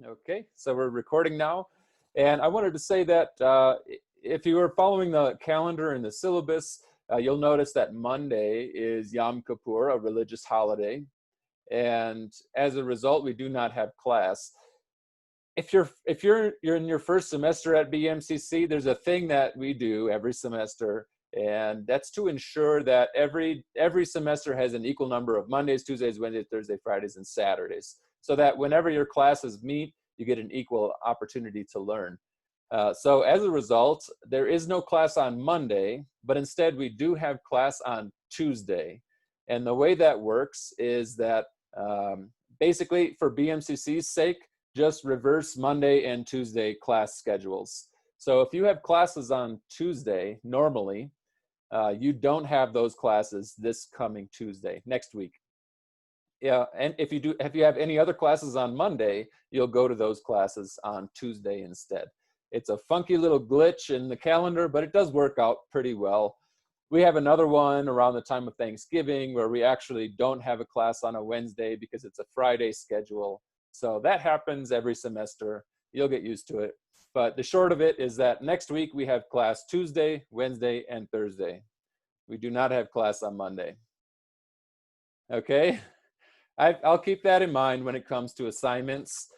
Okay, so we're recording now. And I wanted to say that if you were following the calendar and the syllabus, you'll notice that Monday is Yom Kippur, a religious holiday. And as a result, we do not have class. If you're in your first semester at BMCC, there's a thing that we do every semester, and that's to ensure that every semester has an equal number of Mondays, Tuesdays, Wednesdays, Thursdays, Fridays, and Saturdays, so that whenever your classes meet, you get an equal opportunity to learn. So as a result, there is no class on Monday, but instead we do have class on Tuesday. And the way that works is that basically for BMCC's sake, just reverse Monday and Tuesday class schedules. So if you have classes on Tuesday, normally, you don't have those classes this coming Tuesday, next week. Yeah, and if you have any other classes on Monday, you'll go to those classes on Tuesday instead. It's a funky little glitch in the calendar, but it does work out pretty well. We have another one around the time of Thanksgiving where we actually don't have a class on a Wednesday because it's a Friday schedule. So that happens every semester. You'll get used to it. But the short of it is that next week we have class Tuesday, Wednesday, and Thursday. We do not have class on Monday. Okay? I'll keep that in mind when it comes to assignments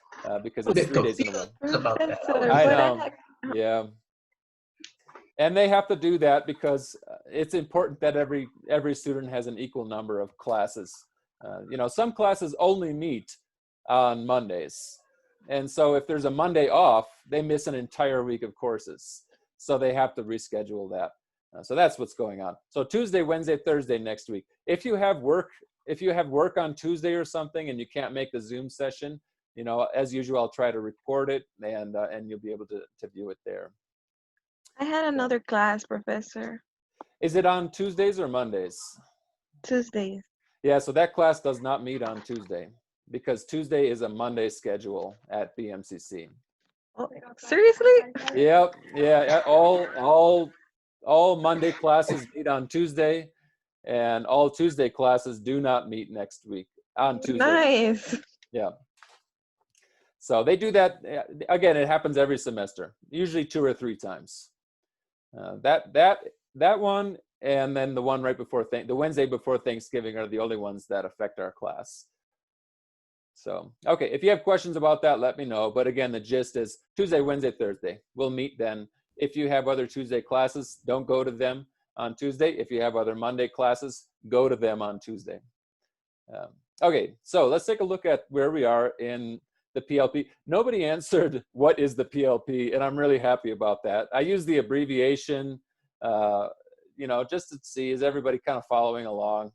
because it's 3 days in a row. About that. I know. Yeah. And they have to do that because it's important that every student has an equal number of classes. Some classes only meet on Mondays. And so if there's a Monday off, they miss an entire week of courses. So they have to reschedule that. So that's what's going on. So Tuesday, Wednesday, Thursday next week. If you have work on Tuesday or something and you can't make the Zoom session, as usual, I'll try to record it and you'll be able to view it there. I had another class, Professor. Is it on Tuesdays or Mondays? Tuesdays. Yeah, so that class does not meet on Tuesday because Tuesday is a Monday schedule at BMCC. Oh, seriously? Yep. Yeah. All Monday classes meet on Tuesday, and all Tuesday classes do not meet next week on Tuesday. Nice. Yeah. So they do that again. It happens every semester, usually 2 or 3 times. That one, and then the one right before the Wednesday before Thanksgiving are the only ones that affect our class. So, okay, if you have questions about that, let me know. But again, the gist is Tuesday, Wednesday, Thursday. We'll meet then. If you have other Tuesday classes, don't go to them on Tuesday. If you have other Monday classes, go to them on Tuesday. Okay, so let's take a look at where we are in the PLP. Nobody answered what is the PLP, and I'm really happy about that. I use the abbreviation, just to see, is everybody kind of following along?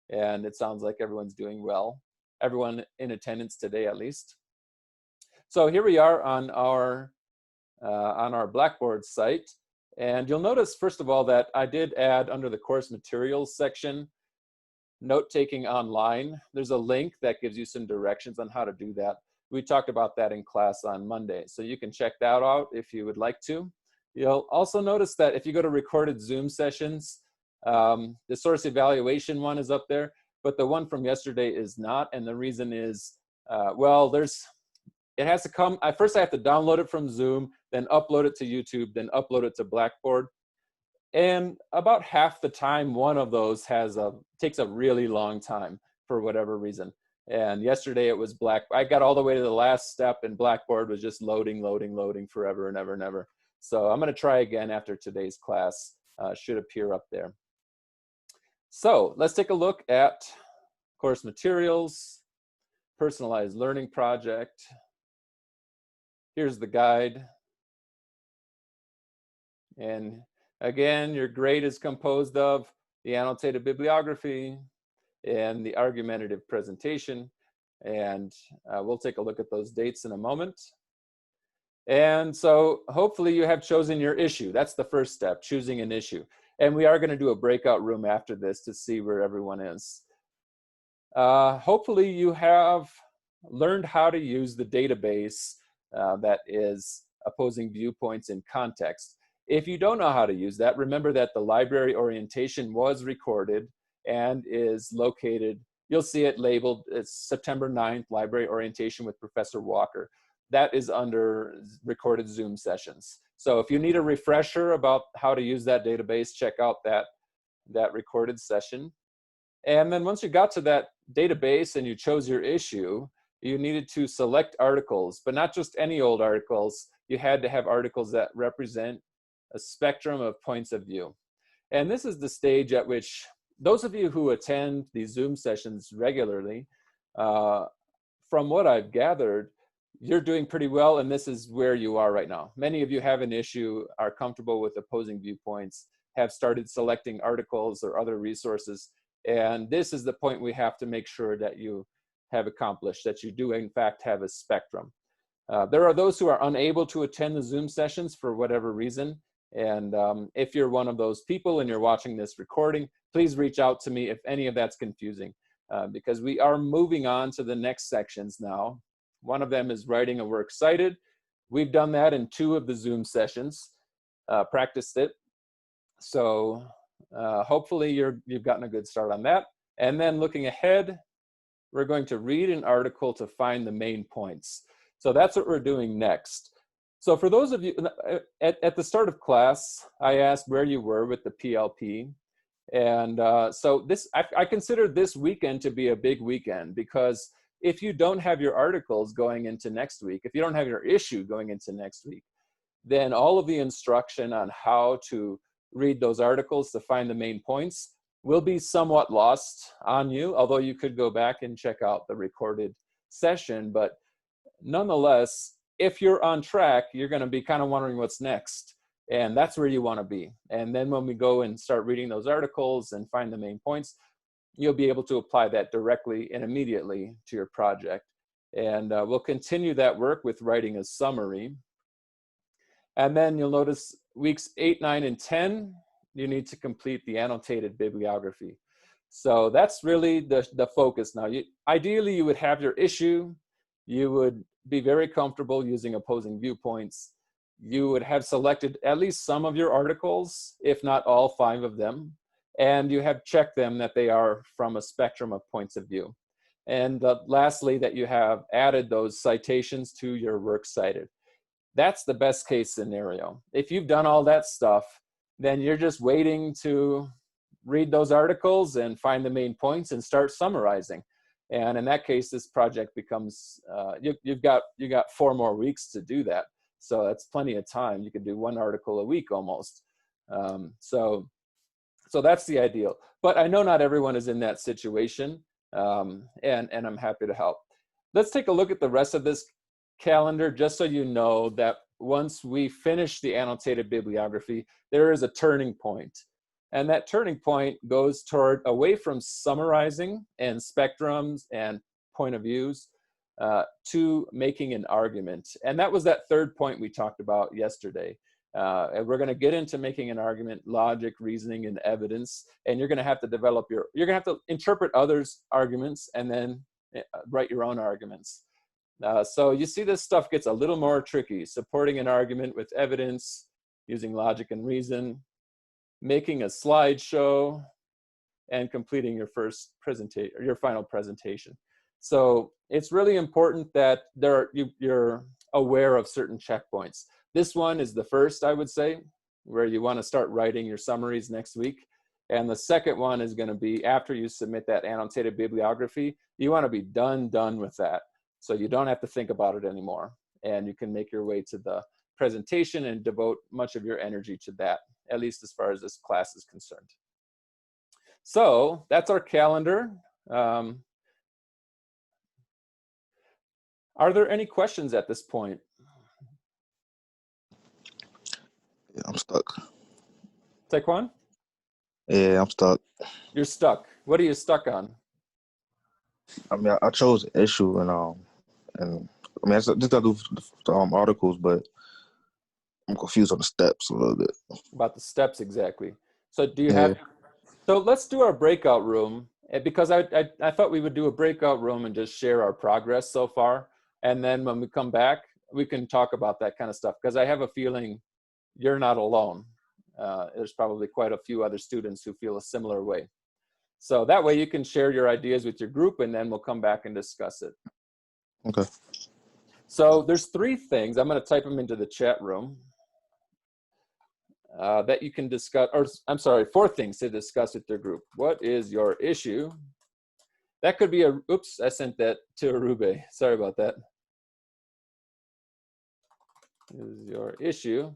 And it sounds like everyone's doing well. Everyone in attendance today, at least. So here we are on our Blackboard site. And you'll notice, first of all, that I did add under the course materials section, note-taking online. There's a link that gives you some directions on how to do that. We talked about that in class on Monday, so you can check that out if you would like to. You'll also notice that if you go to recorded Zoom sessions, the source evaluation one is up there, but the one from yesterday is not, and the reason is, it has to come, first I have to download it from Zoom, then upload it to YouTube, then upload it to Blackboard. And about half the time, one of those takes a really long time for whatever reason. And yesterday it was I got all the way to the last step and Blackboard was just loading forever and ever and ever. So I'm gonna try again after today's class, should appear up there. So let's take a look at course materials, personalized learning project. Here's the guide. And again, your grade is composed of the annotated bibliography and the argumentative presentation. And we'll take a look at those dates in a moment. And so hopefully you have chosen your issue. That's the first step, choosing an issue. And we are going to do a breakout room after this to see where everyone is. Hopefully you have learned how to use the database that is Opposing Viewpoints in Context. If you don't know how to use that, remember that the library orientation was recorded and is located, you'll see it labeled, it's September 9th, Library Orientation with Professor Walker. that is under recorded Zoom sessions. So if you need a refresher about how to use that database, check out that recorded session. And then once you got to that database and you chose your issue, you needed to select articles, but not just any old articles. You had to have articles that represent a spectrum of points of view. And this is the stage at which those of you who attend these Zoom sessions regularly, from what I've gathered, you're doing pretty well, and this is where you are right now. Many of you have an issue, are comfortable with opposing viewpoints, have started selecting articles or other resources, and this is the point we have to make sure that you have accomplished, that you do in fact have a spectrum. There are those who are unable to attend the Zoom sessions for whatever reason, and if you're one of those people and you're watching this recording, please reach out to me if any of that's confusing, because we are moving on to the next sections now. One of them is writing a works cited. We've done that in 2 of the Zoom sessions, practiced it. So hopefully you've gotten a good start on that. And then looking ahead, we're going to read an article to find the main points. So that's what we're doing next. So for those of you, at the start of class, I asked where you were with the PLP. And so I consider this weekend to be a big weekend, because if you don't have your articles going into next week, if you don't have your issue going into next week, then all of the instruction on how to read those articles to find the main points will be somewhat lost on you, although you could go back and check out the recorded session. But nonetheless, if you're on track, you're going to be kind of wondering what's next. And that's where you want to be. And then when we go and start reading those articles and find the main points, you'll be able to apply that directly and immediately to your project. And we'll continue that work with writing a summary. And then you'll notice weeks 8, 9, and 10, you need to complete the annotated bibliography. So that's really the focus now. Ideally, you would have your issue. You would be very comfortable using opposing viewpoints. You would have selected at least some of your articles, if not all 5 of them. And you have checked them that they are from a spectrum of points of view. And lastly, that you have added those citations to your works cited. That's the best case scenario. If you've done all that stuff, then you're just waiting to read those articles and find the main points and start summarizing. And in that case, this project becomes, you've got 4 more weeks to do that. So that's plenty of time. You could do 1 article a week almost. So that's the ideal. But I know not everyone is in that situation, and I'm happy to help. Let's take a look at the rest of this calendar, just so you know that once we finish the annotated bibliography, there is a turning point. And that turning point goes toward away from summarizing and spectrums and point of views to making an argument. And that was that 3rd point we talked about yesterday. And we're going to get into making an argument, logic, reasoning, and evidence. And you're going to have to develop you're going to have to interpret others' arguments and then write your own arguments. So you see, this stuff gets a little more tricky. Supporting an argument with evidence, using logic and reason, making a slideshow, and completing your first presentation or your final presentation. So it's really important that you're aware of certain checkpoints. This one is the first, I would say, where you want to start writing your summaries next week. And the second one is going to be after you submit that annotated bibliography. You want to be done with that, so you don't have to think about it anymore. And you can make your way to the presentation and devote much of your energy to that, at least as far as this class is concerned. So that's our calendar. Are there any questions at this point? Yeah, I'm stuck. Taekwon? Yeah, I'm stuck. You're stuck. What are you stuck on? I mean, I chose an issue, and I mean, I just gotta do the articles, but I'm confused on the steps a little bit. About the steps, exactly. So do you have? So let's do our breakout room, because I thought we would do a breakout room and just share our progress so far, and then when we come back, we can talk about that kind of stuff, because I have a feeling you're not alone. There's probably quite a few other students who feel a similar way. So that way you can share your ideas with your group, and then we'll come back and discuss it. Okay. So there's 3 things. I'm going to type them into the chat room that you can discuss, or I'm sorry, 4 things to discuss with your group. What is your issue? That could be oops, I sent that to Arube. Sorry about that. Is your issue.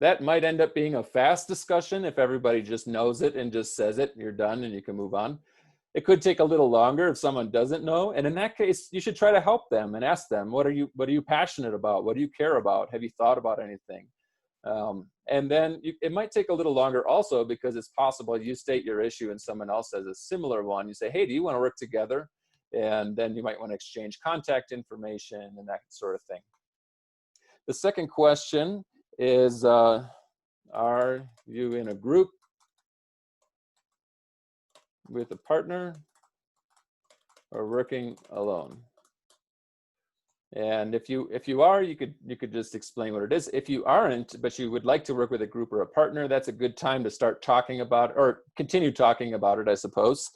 That might end up being a fast discussion if everybody just knows it and just says it, you're done and you can move on. It could take a little longer if someone doesn't know. And in that case, you should try to help them and ask them, what are you passionate about? What do you care about? Have you thought about anything? And then it might take a little longer also because it's possible you state your issue and someone else has a similar one. You say, hey, do you want to work together? And then you might want to exchange contact information and that sort of thing. The second question is, are you in a group with a partner or working alone? And if you are, you could just explain what it is. If you aren't, but you would like to work with a group or a partner, that's a good time to start talking about, or continue talking about it, I suppose.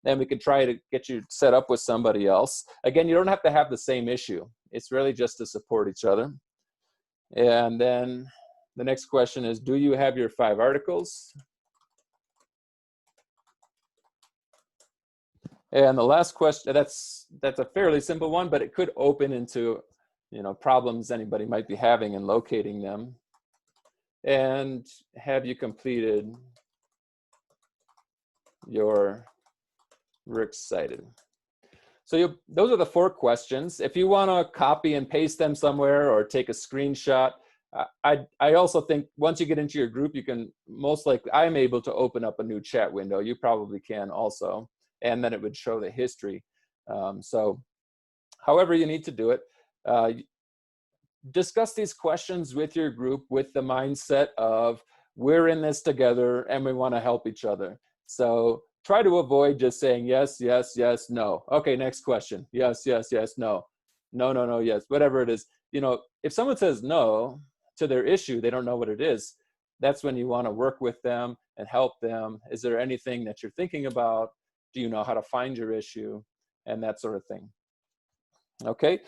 Then we could try to get you set up with somebody else. Again, you don't have to have the same issue. It's really just to support each other. And then the next question is, do you have your 5 articles? And the last question, that's a fairly simple one, but it could open into, problems anybody might be having in locating them. And have you completed your Works Cited? So those are the 4 questions. If you want to copy and paste them somewhere or take a screenshot, I also think once you get into your group, you can most likely, I'm able to open up a new chat window. You probably can also. And then it would show the history. So however you need to do it, discuss these questions with your group with the mindset of we're in this together and we want to help each other. So try to avoid just saying yes, yes, yes, no. Okay, next question. Yes, yes, yes, no. No, no, no, yes, whatever it is. If someone says no to their issue, they don't know what it is. That's when you want to work with them and help them. Is there anything that you're thinking about? Do you know how to find your issue? And that sort of thing. Okay,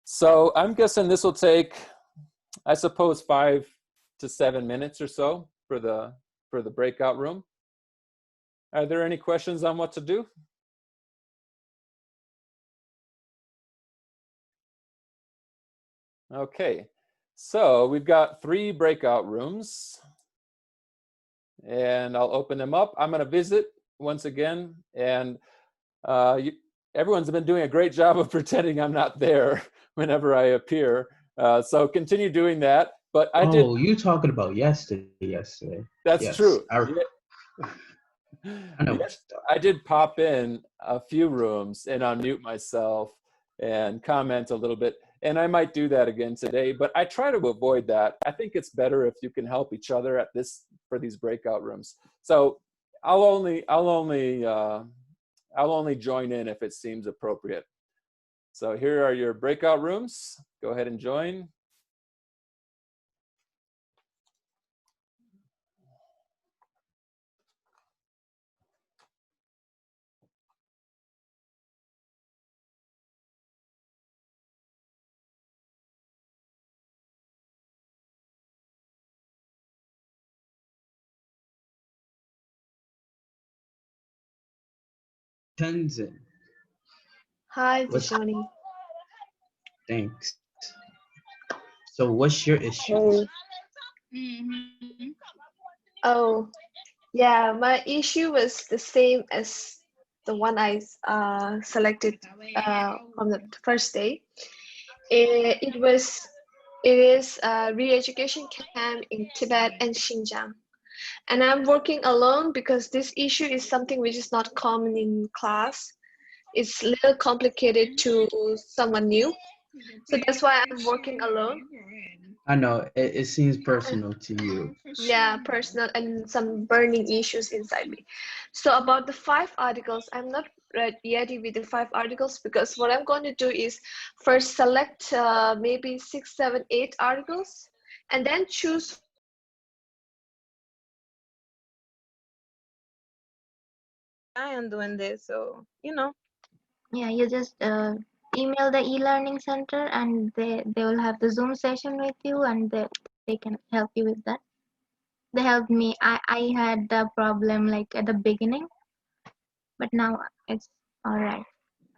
so I'm guessing this will take, I suppose, 5 to 7 minutes or so for the breakout room. Are there any questions on what to do? Okay, so we've got 3 breakout rooms and I'll open them up. I'm going to visit once again, and everyone's been doing a great job of pretending I'm not there whenever I appear. So continue doing that. But I did. Oh, you talking about yesterday? That's yes, true. I know. Yes, I did pop in a few rooms and unmute myself and comment a little bit. And I might do that again today, but I try to avoid that. I think it's better if you can help each other for these breakout rooms. So I'll only join in if it seems appropriate. So here are your breakout rooms. Go ahead and join. Tenzin. Hi, What's Tishoni. thanks. So what's your issue? Hey. Oh, yeah, my issue was the same as the one I selected on the first day. It is a re-education camp in Tibet and Xinjiang. And I'm working alone because this issue is something which is not common in class. It's a little complicated to someone new. So that's why I'm working alone. I know it seems personal to you. Yeah, personal and some burning issues inside me. So about the 5 articles, I'm not ready with the 5 articles because what I'm going to do is first select maybe 6, 7, 8 articles and then choose. I am doing this, so Yeah, you just email the e-learning center, and they will have the Zoom session with you, and they can help you with that. They helped me. I had the problem like at the beginning, but now it's all right.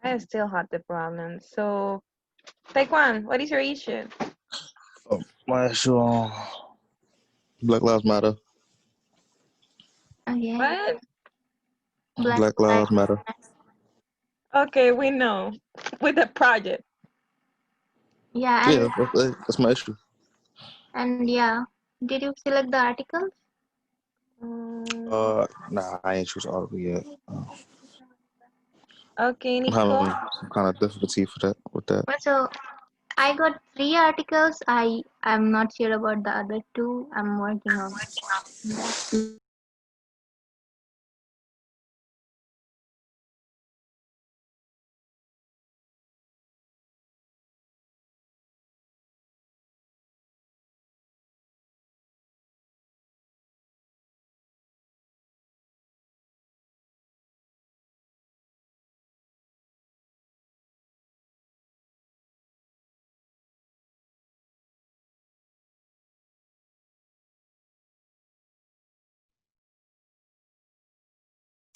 I still had the problem. So, Taekwon, what is your issue? My issue on Black Lives Matter. Okay. What? Black Lives Matter. Okay, we know. With the project. Yeah, Yeah, that's my issue. and yeah. Did you select the articles? Nah, I ain't choose article yet. Okay, I'm Nicole. having some kind of difficulty with that. So I got 3 articles. I'm not sure about the other 2. I'm working on that.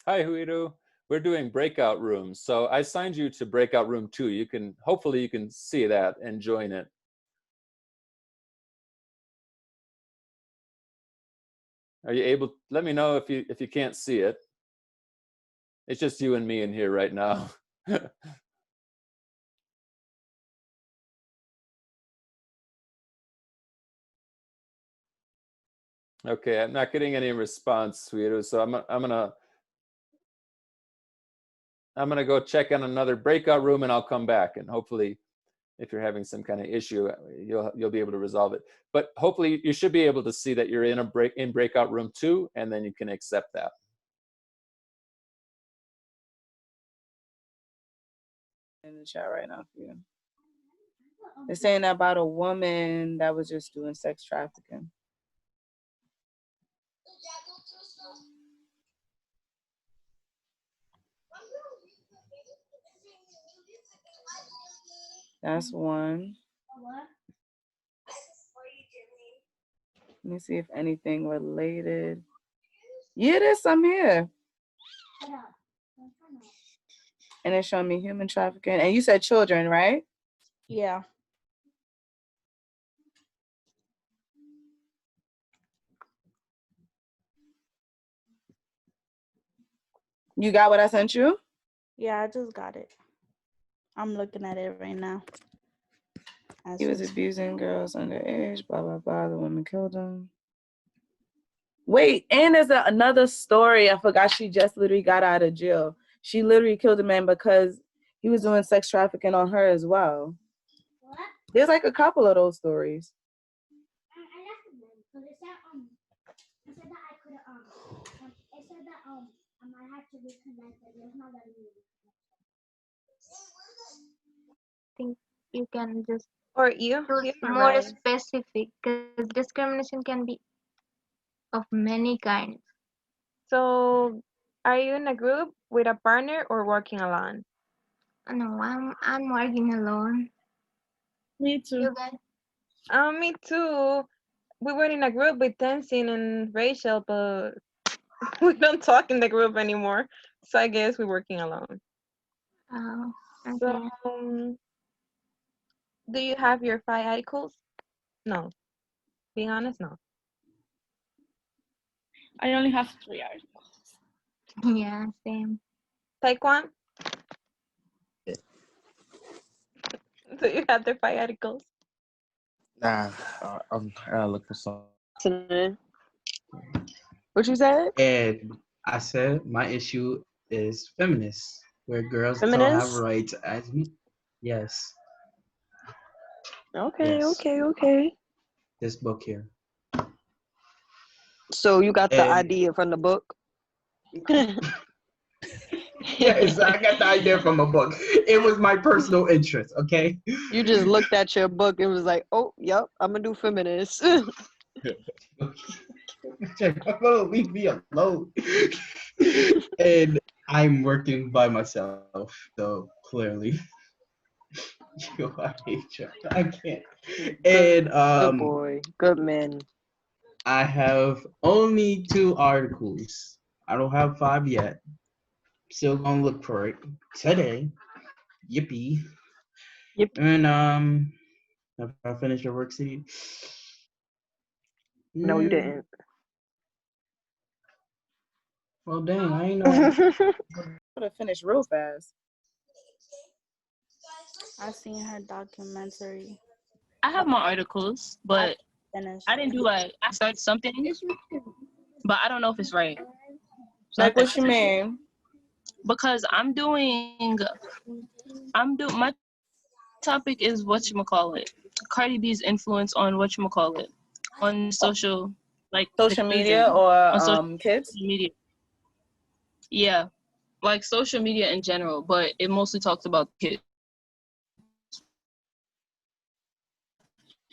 Hi, Huiru. We're doing breakout rooms. So I signed you to breakout room 2. You can, hopefully you can see that and join it. Are you able, let me know if you can't see it. It's just you and me in here right now. Okay, I'm not getting any response, Huiru. So I'm gonna go check on another breakout room and I'll come back, and hopefully if you're having some kind of issue, you'll be able to resolve it. But hopefully you should be able to see that you're in breakout room 2, and then you can accept that. In the chat right now for you. They're saying about a woman that was just doing sex trafficking. That's one. Let me see if anything related. Yeah, there's some here. And it's showing me human trafficking. And you said children, right? Yeah. You got what I sent you? Yeah, I just got it. I'm looking at it right now. He was abusing girls underage, blah, blah, blah. The woman killed him. Wait, and there's another story. I forgot she just literally got out of jail. She literally killed a man because he was doing sex trafficking on her as well. What? There's like a couple of those stories. I left them because it said that I could it said that I had to be connected. It's not letting me. I think you can just Or you? choose more specific, because discrimination can be of many kinds. So, are you in a group with a partner or working alone? No, I'm working alone. Me too. You guys? Me too. We were in a group with Tenzin and Rachel, but we don't talk in the group anymore. So I guess we're working alone. Oh, okay. So, do you have your 5 articles? No. Being honest, no. I only have 3 articles. Yeah, same. Taekwon? Do you have the 5 articles? Nah, I gotta look for some. What you said? And I said my issue is feminists, where girls don't have rights as me. Yes. Okay, Yes. okay. This book here. So you got the idea from the book? Yes, I got the idea from a book. It was my personal interest, okay? You just looked at your book and was like, oh, yep, I'm gonna do feminist. Leave me alone. And I'm working by myself, so clearly. You are HR. I can't. Good, And good boy. Good man. I have only 2 articles. I don't have 5 yet. Still gonna look for it today. Yippee. Yep. And have I finished your work, City? No, you didn't. Well, dang, I ain't know. I Could have finished real fast. I seen her documentary. I have my articles, but Finished. I didn't do like I started something, but I don't know if it's right. So Like what you mean? Because my topic is whatchamacallit. Cardi B's influence on whatchamacallit. On social social media or on social kids? media. Yeah. Like social media in general, but it mostly talks about kids.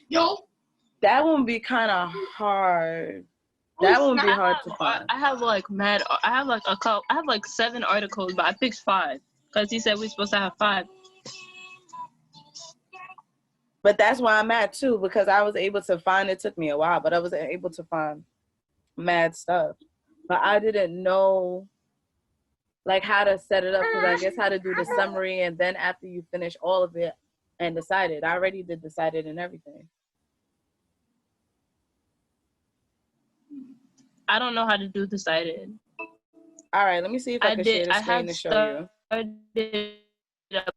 Yo. That one be kind of hard. That one be hard to find. I have like 7 articles, but I picked 5 because he said we're supposed to have 5. But that's why I'm mad too, because I was able to find, it took me a while, but I was able to find mad stuff. But I didn't know like how to set it up, because I guess how to do the summary, and then after you finish all of it and decide it. I already did decide it and everything. I don't know how to do decided. All right, let me see if I can share the screen to show you. I did a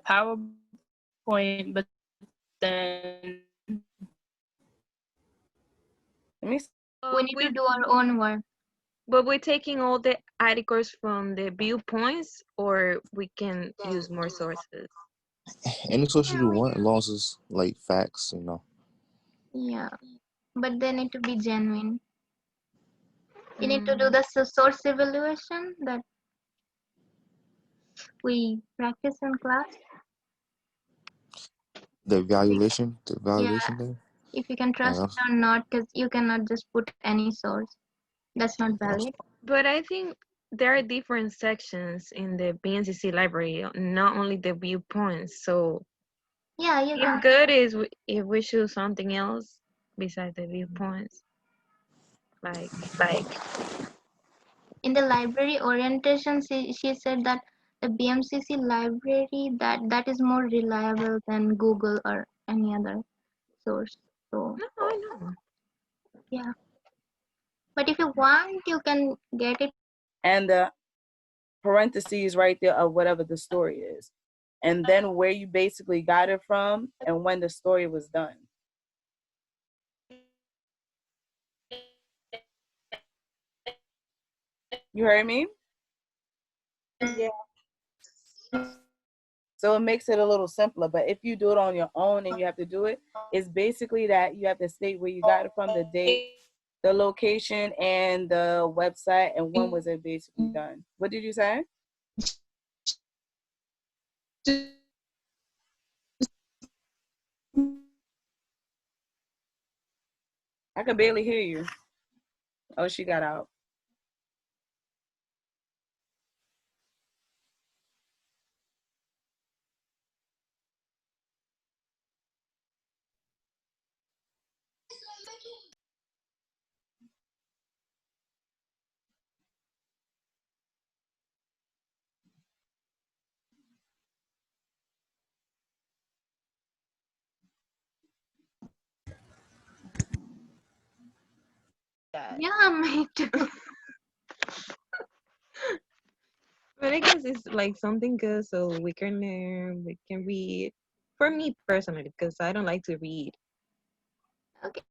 PowerPoint, but then let me. We need to do our own work. But we're taking all the articles from the viewpoints, or we can use more sources. Any source you want, as long as it's like facts, Yeah, but they need to be genuine. You need to do the source evaluation that we practice in class. The evaluation Yeah, thing. if you can trust it or not, because you cannot just put any source. That's not valid. But I think there are different sections in the BNCC library, not only the viewpoints. So yeah, you can. Good is if we choose something else besides the viewpoints, like in the library orientation, she said that the BMCC library that is more reliable than Google or any other source. So no, I know. Yeah, but if you want, you can get it. And the parentheses right there of whatever the story is, and then where you basically got it from and when the story was done. You heard me? Yeah. So it makes it a little simpler. But if you do it on your own and you have to do it, it's basically that you have to state where you got it from, the date, the location, and the website, and when was it basically done. What did you say? I can barely hear you. Oh, she got out. Yeah, me too. But I guess it's like something good, so we can learn, we can read. For me personally, because I don't like to read. Okay.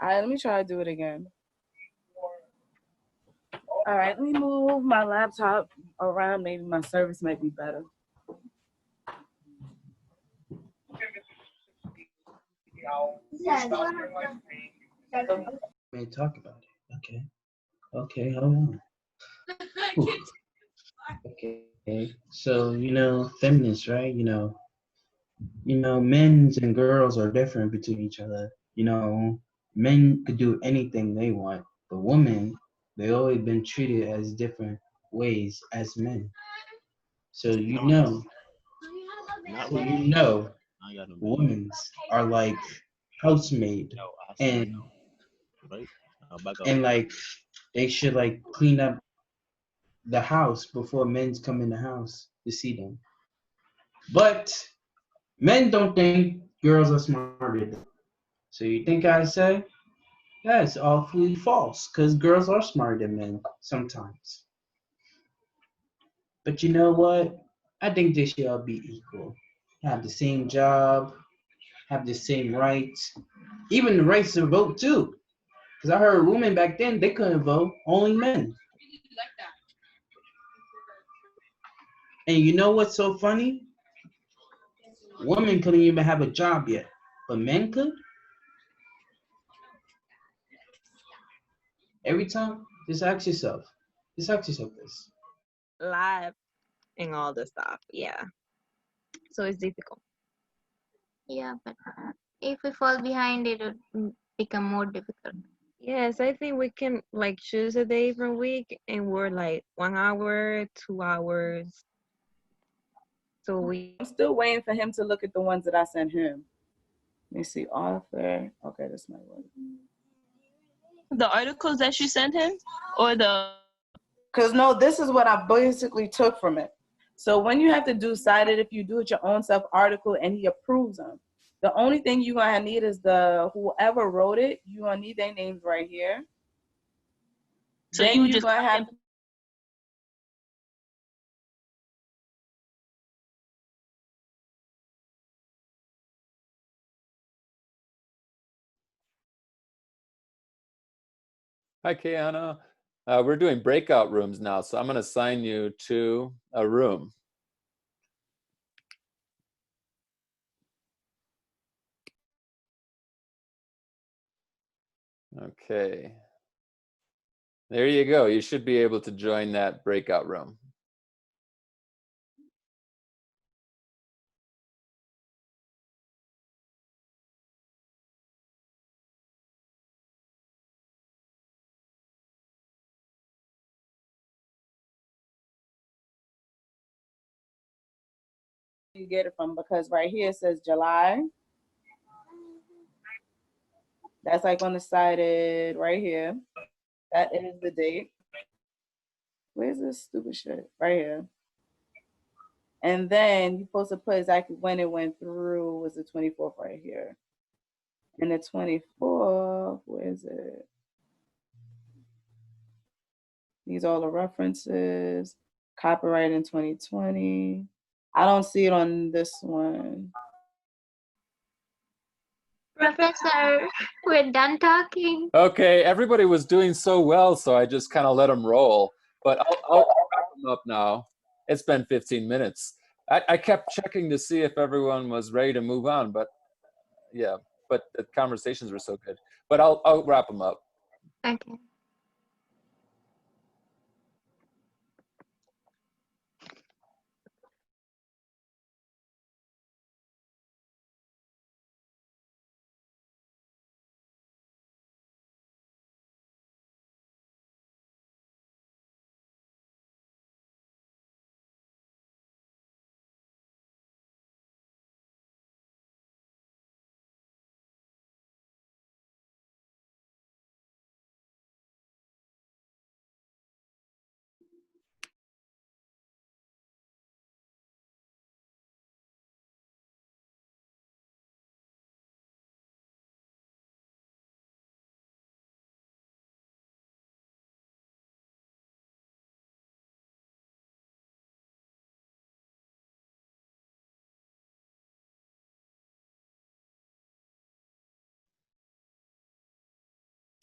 All right, let me try to do it again. All right, let me move my laptop around. Maybe my service might be better. May talk about it. Okay, hold on. Okay, so feminists, right? Men's and girls are different between each other. Men could do anything they want, but women, they always been treated as different ways as men. So Not So really. you know, I ain't got no women's are like housemaid, No, I said and no. Right? Back up. and like they should like clean up the house before men's come in the house to see them. But men don't think girls are smarter than them. So you think I say that's awfully false, because girls are smarter than men sometimes. But you know what? I think they should all be equal. Have the same job, have the same rights, even the rights to vote too. Because I heard women back then, they couldn't vote, only men. And you know what's so funny? Women couldn't even have a job yet, but men could. Every time, just ask yourself. Just ask yourself this. Live and all the stuff. Yeah. So it's difficult. Yeah, but if we fall behind, it would become more difficult. Yes, I think we can like choose a day per week and we're like 1 hour, 2 hours. So we I'm still waiting for him to look at the ones that I sent him. Let me see, author. Okay, that's my one. The articles that you sent him, or the? Because no, this is what I basically took from it. So when you have to do cited, if you do it your own self article and he approves them, the only thing you're gonna need is the whoever wrote it. You're gonna need their names right here. So then you you're just gonna have. Hi, Kiana. We're doing breakout rooms now, so I'm going to assign you to a room. Okay. There you go. You should be able to join that breakout room. You get it from, because right here it says July. That's like on the sided right here. That is the date. Where's this stupid shit? Right here. And then you're supposed to put exactly when it went through, was the 24th right here. And the 24th, where is it? These are all the references. Copyright in 2020. I don't see it on this one. Professor, we're done talking. Okay, everybody was doing so well, so I just kind of let them roll. But I'll wrap them up now. It's been 15 minutes. I kept checking to see if everyone was ready to move on, but yeah, but the conversations were so good. But I'll wrap them up. Okay.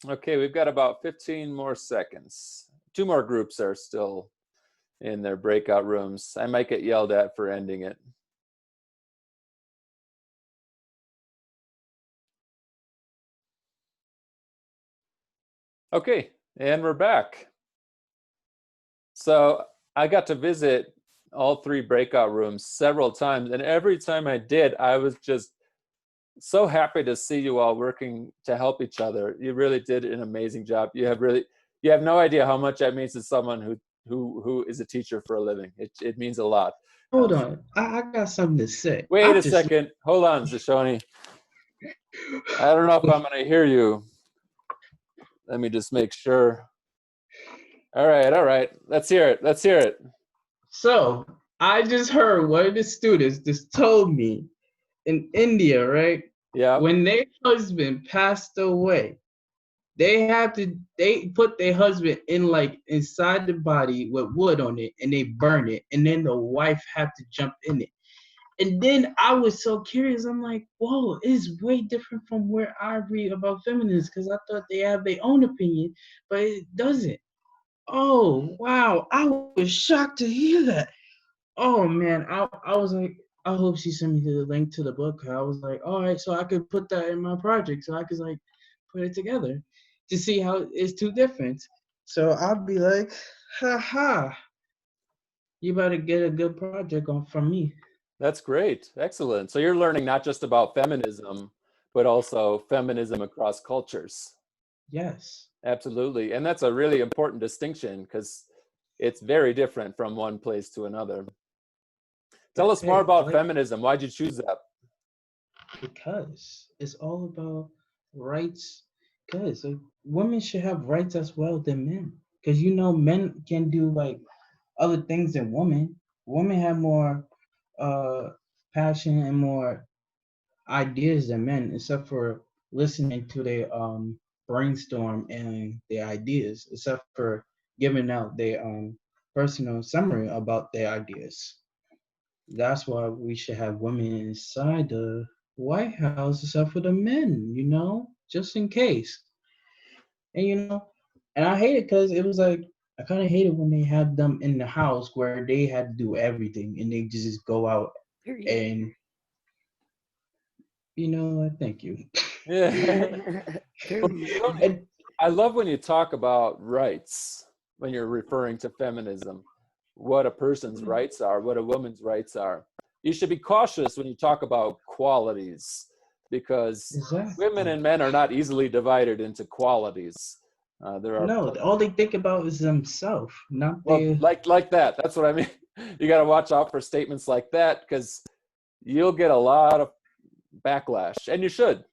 Okay, we've got about 15 more seconds. 2 more groups are still in their breakout rooms. I might get yelled at for ending it. Okay, and we're back. So I got to visit all 3 breakout rooms several times, and every time I did, I was just so happy to see you all working to help each other. You really did an amazing job. You have no idea how much that means to someone who who is a teacher for a living. It means a lot. Hold on, I got something to say. Wait a second. Hold on, Zashoni. I don't know if I'm going to hear you. Let me just make sure. All right. Let's hear it. So I just heard one of the students just told me in India, right? Yeah. When their husband passed away, they put their husband in like inside the body with wood on it and they burn it, and then the wife had to jump in it. And then I was so curious. I'm like, whoa, it's way different from where I read about feminists, because I thought they have their own opinion, but it doesn't. Oh, wow. I was shocked to hear that. Oh, man. I was like, I hope she sent me the link to the book. I was like, all right, so I could put that in my project. So I could like put it together to see how it's too different. So I'll be like, haha, you better get a good project on from me. That's great. Excellent. So you're learning not just about feminism, but also feminism across cultures. Yes. Absolutely. And that's a really important distinction because it's very different from one place to another. Tell us more about feminism. Why'd you choose that? Because it's all about rights. Because women should have rights as well than men. Because men can do like other things than women. Women have more passion and more ideas than men, except for listening to their brainstorm and their ideas, except for giving out their personal summary about their ideas. That's why we should have women inside the White House except for the men, just in case. And and I hate it because it was like I kind of hate it when they have them in the house where they had to do everything and they just go out and thank you. Yeah. I love when you talk about rights, when you're referring to feminism, what a person's rights are, what a woman's rights are. You should be cautious when you talk about qualities because women and men are not easily divided into qualities. All they think about is themselves, not like that. That's what I mean. You got to watch out for statements like that because you'll get a lot of backlash, and you should,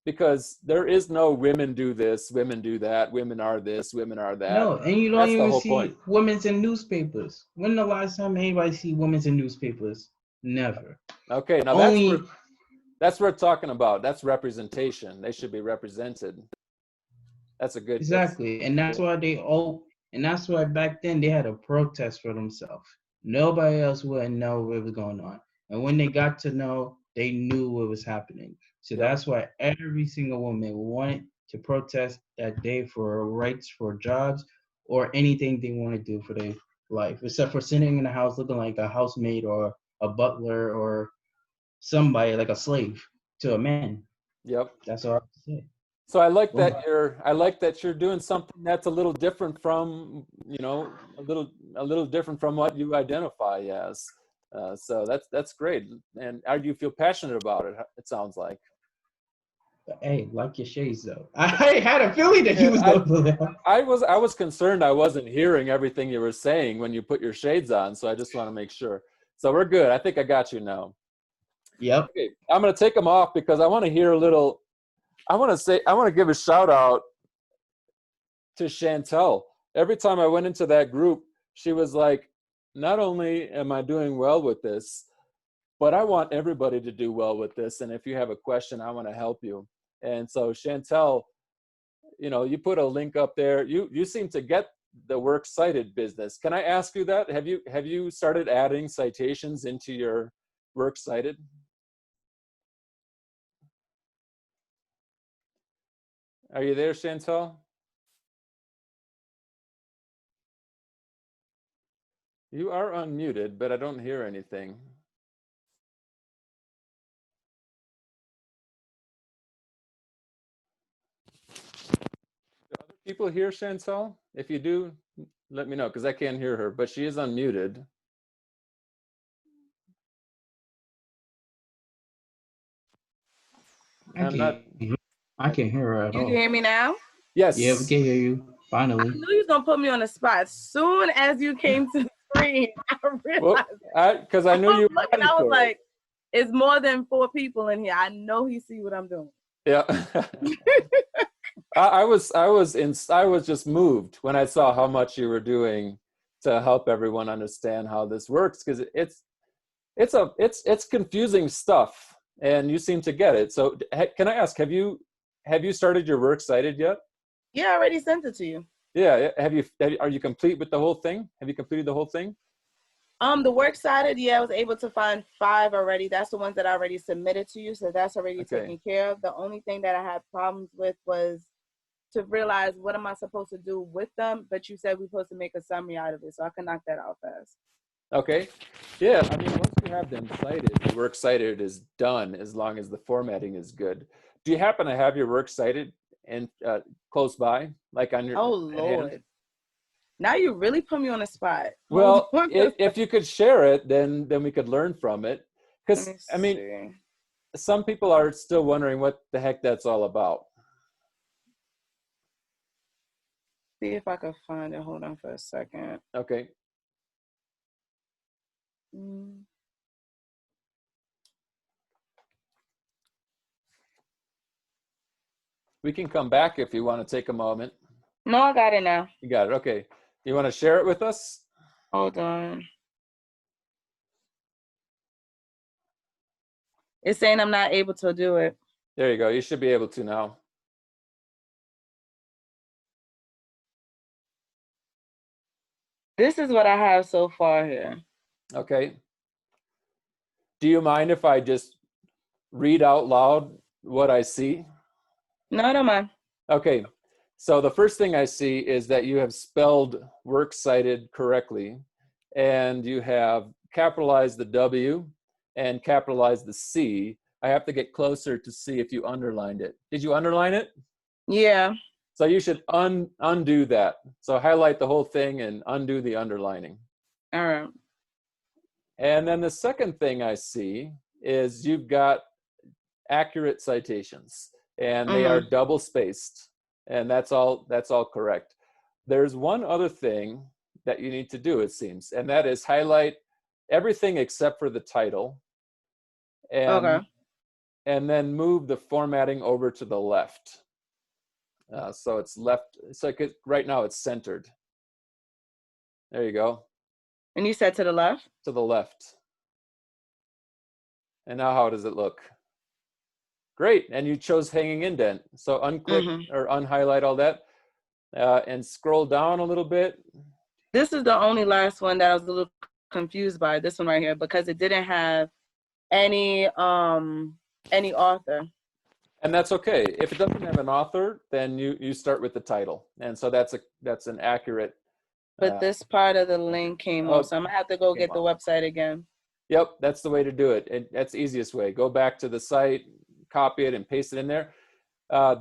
because there is no women do this, women do that, women are this, women are that. No, and you don't even see women's in newspapers. When the last time anybody see women's in newspapers? Never. Okay, now that's what we're talking about. That's representation. They should be represented. That's a good. Exactly, and that's why that's why back then they had a protest for themselves. Nobody else would know what was going on, and when they got to know, they knew what was happening. So that's why every single woman wanted to protest that day for rights, for jobs, or anything they want to do for their life, except for sitting in the house looking like a housemaid or a butler or somebody like a slave to a man. Yep. That's all I have to say. So I like that you're doing something that's a little different from, a little different from what you identify as. So that's great. And how do you feel passionate about it? It sounds like. Hey, like your shades though. I had a feeling that you was going to do that. I was concerned I wasn't hearing everything you were saying when you put your shades on, so I just want to make sure. So we're good. I think I got you now. Yep. Okay, I'm going to take them off because I want to hear a little. I want to give a shout out to Chantel. Every time I went into that group, she was like, not only am I doing well with this, but I want everybody to do well with this. And if you have a question, I want to help you. And so Chantel, you put a link up there. You seem to get the works cited business. Can I ask you that? Have you started adding citations into your works cited? Are you there, Chantal? You are unmuted, but I don't hear anything. Do other people hear Chantal? If you do, let me know, because I can't hear her, but she is unmuted. I can hear her at all. You can hear me now? Yes. Yeah, we can hear you Finally. I knew you was gonna put me on the spot. Soon as you came to the screen, I realized. Because I knew you were looking, ready I was for it. like, it's more than 4 people in here. I know he see what I'm doing. Yeah. I was just moved when I saw how much you were doing to help everyone understand how this works, because it's confusing stuff, and you seem to get it. So can I ask, have you started your Works Cited yet? Yeah, I already sent it to you. Yeah. Are you complete with the whole thing? Have you completed the whole thing? The Works Cited, yeah, I was able to find 5 already. That's the ones that I already submitted to you, so that's already taken care of. The only thing that I had problems with was to realize what am I supposed to do with them, but you said we're supposed to make a summary out of it, so I can knock that out fast. Okay. Yeah, I mean, once you have them cited, the Works Cited is done as long as the formatting is good. Do you happen to have your Works Cited and close by, like on your? Oh hand? Lord! Now you really put me on the spot. Well, if you could share it, then we could learn from it. Because I mean, some people are still wondering what the heck that's all about. See if I can find it. Hold on for a second. Okay. We can come back if you want to take a moment. No, I got it now. You got it. Okay. You want to share it with us? Hold on. It's saying I'm not able to do it. There you go. You should be able to now. This is what I have so far here. Okay. Do you mind if I just read out loud what I see? No, I don't mind. Okay. So the first thing I see is that you have spelled Works Cited correctly, and you have capitalized the W and capitalized the C. I have to get closer to see if you underlined it. Did you underline it? Yeah. So you should undo that. So highlight the whole thing and undo the underlining. All right. And then the second thing I see is you've got accurate citations, and they are double spaced, and that's all correct. There's one other thing that you need to do, it seems, and that is highlight everything except for the title, and then move the formatting over to the left. So it's left. So right now it's centered. There you go. And you said to the left? To the left. And now how does it look? Great. And you chose hanging indent. So unclick or unhighlight all that and scroll down a little bit. This is the only last one that I was a little confused by, this one right here, because it didn't have any author. And that's okay. If it doesn't have an author, then you start with the title. And so that's an accurate. But this part of the link came off, so I'm gonna have to go get the website again. Yep, that's the way to do it. And that's the easiest way. Go back to the site, copy it, and paste it in there.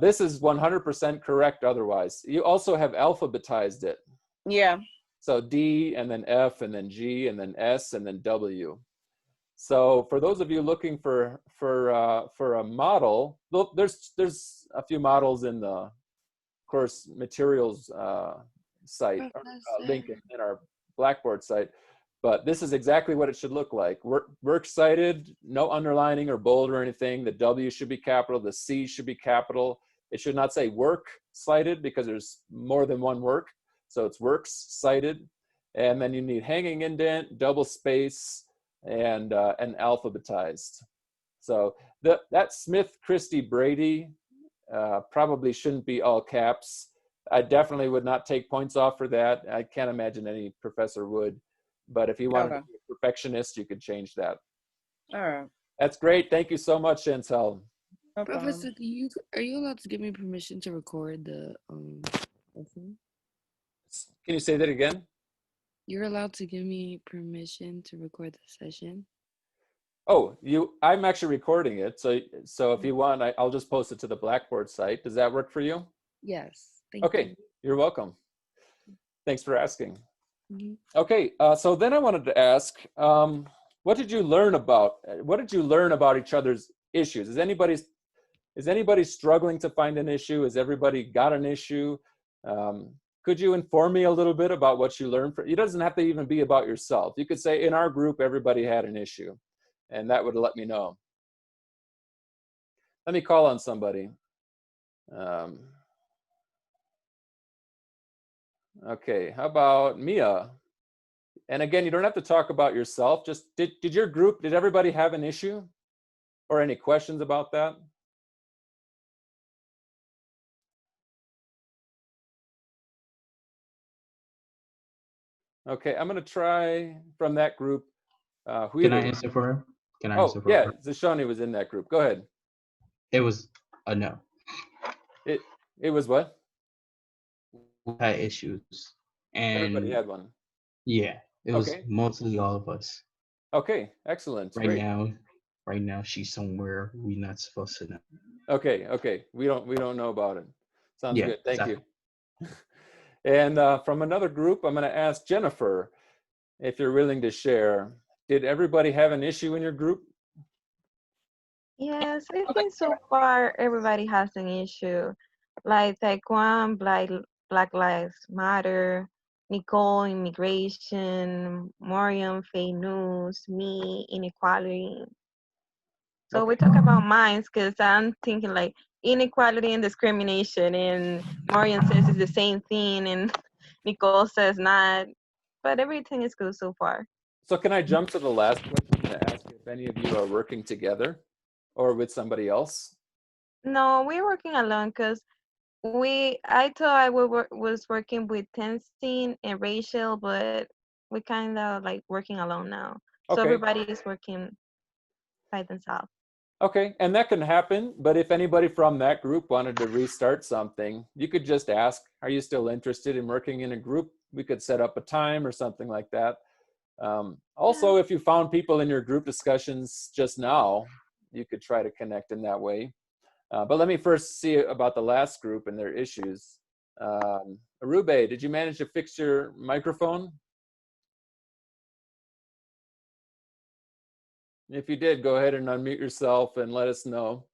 This is 100% correct otherwise. You also have alphabetized it. Yeah. So D, and then F, and then G, and then S, and then W. So for those of you looking for a model, there's a few models in the course materials site, link in our Blackboard site. But this is exactly what it should look like. Works cited, no underlining or bold or anything. The W should be capital, the C should be capital. It should not say work cited because there's more than one work. So it's works cited. And then you need hanging indent, double space, and alphabetized. So that Smith Christie Brady probably shouldn't be all caps. I definitely would not take points off for that. I can't imagine any professor would. But if you wanted to be a perfectionist, you could change that. All right. That's great. Thank you so much, Chantel. No Professor, are you allowed to give me permission to record the lesson? Can you say that again? You're allowed to give me permission to record the session? Oh, I'm actually recording it. So if you want, I'll just post it to the Blackboard site. Does that work for you? Yes. Thank you. You're welcome. Thanks for asking. Okay, so then I wanted to ask, what did you learn about each other's issues? Is anybody struggling to find an issue? Has everybody got an issue? could you inform me a little bit about what you learned? It doesn't have to even be about yourself. You could say, in our group, everybody had an issue, and that would let me know. Let me call on somebody. Okay, how about Mia? And again, you don't have to talk about yourself. Just did your group, did everybody have an issue or any questions about that? Okay, I'm going to try from that group. Can I answer for her? Can I answer Oh, for yeah, her? Zashoni was in that group. Go ahead. It was a no. It was what? We had issues. And Everybody had one. yeah, it was Okay. mostly all of us. Okay, excellent. Right Great. now she's somewhere we're not supposed to know. Okay. We don't know about it. Sounds Yeah, good. Thank exactly. you. And from another group, I'm going to ask Jennifer if you're willing to share. Did everybody have an issue in your group? Yes, I think so far everybody has an issue. Like Taekwon, Black Lives Matter, Nicole, immigration, Moriam, Faye News, me, inequality. So we talk about minds because I'm thinking like inequality and discrimination, and Moriam says it's the same thing, and Nicole says not. But everything is good so far. So can I jump to the last question to ask if any of you are working together or with somebody else? No, we're working alone because I thought I was working with Tenzin and Rachel, but we kind of like working alone now. So Okay. everybody is working by themselves. Okay, and that can happen, but if anybody from that group wanted to restart something, you could just ask, are you still interested in working in a group? We could set up a time or something like that. Also, if you found people in your group discussions just now, you could try to connect in that way. But let me first see about the last group and their issues. Arube, did you manage to fix your microphone? If you did, go ahead and unmute yourself and let us know.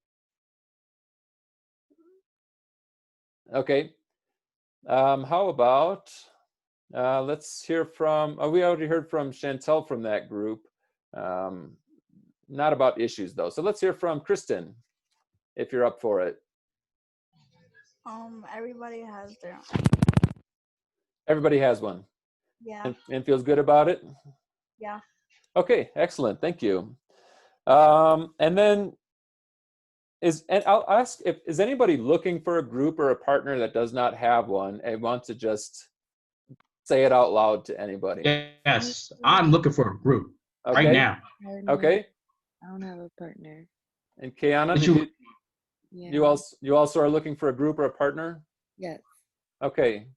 Okay. How about, let's hear from, we already heard from Chantel from that group. Not about issues though. So let's hear from Kristen, if you're up for it. Everybody has their own. Everybody has one. Yeah. And feels good about it? Yeah. Okay, excellent. Thank you. And then I'll ask, is anybody looking for a group or a partner that does not have one and wants to just say it out loud to anybody? Yes, I'm looking for a group right Okay. now. Okay. I don't have a partner. And Kiana, you also are looking for a group or a partner? Yes. Okay.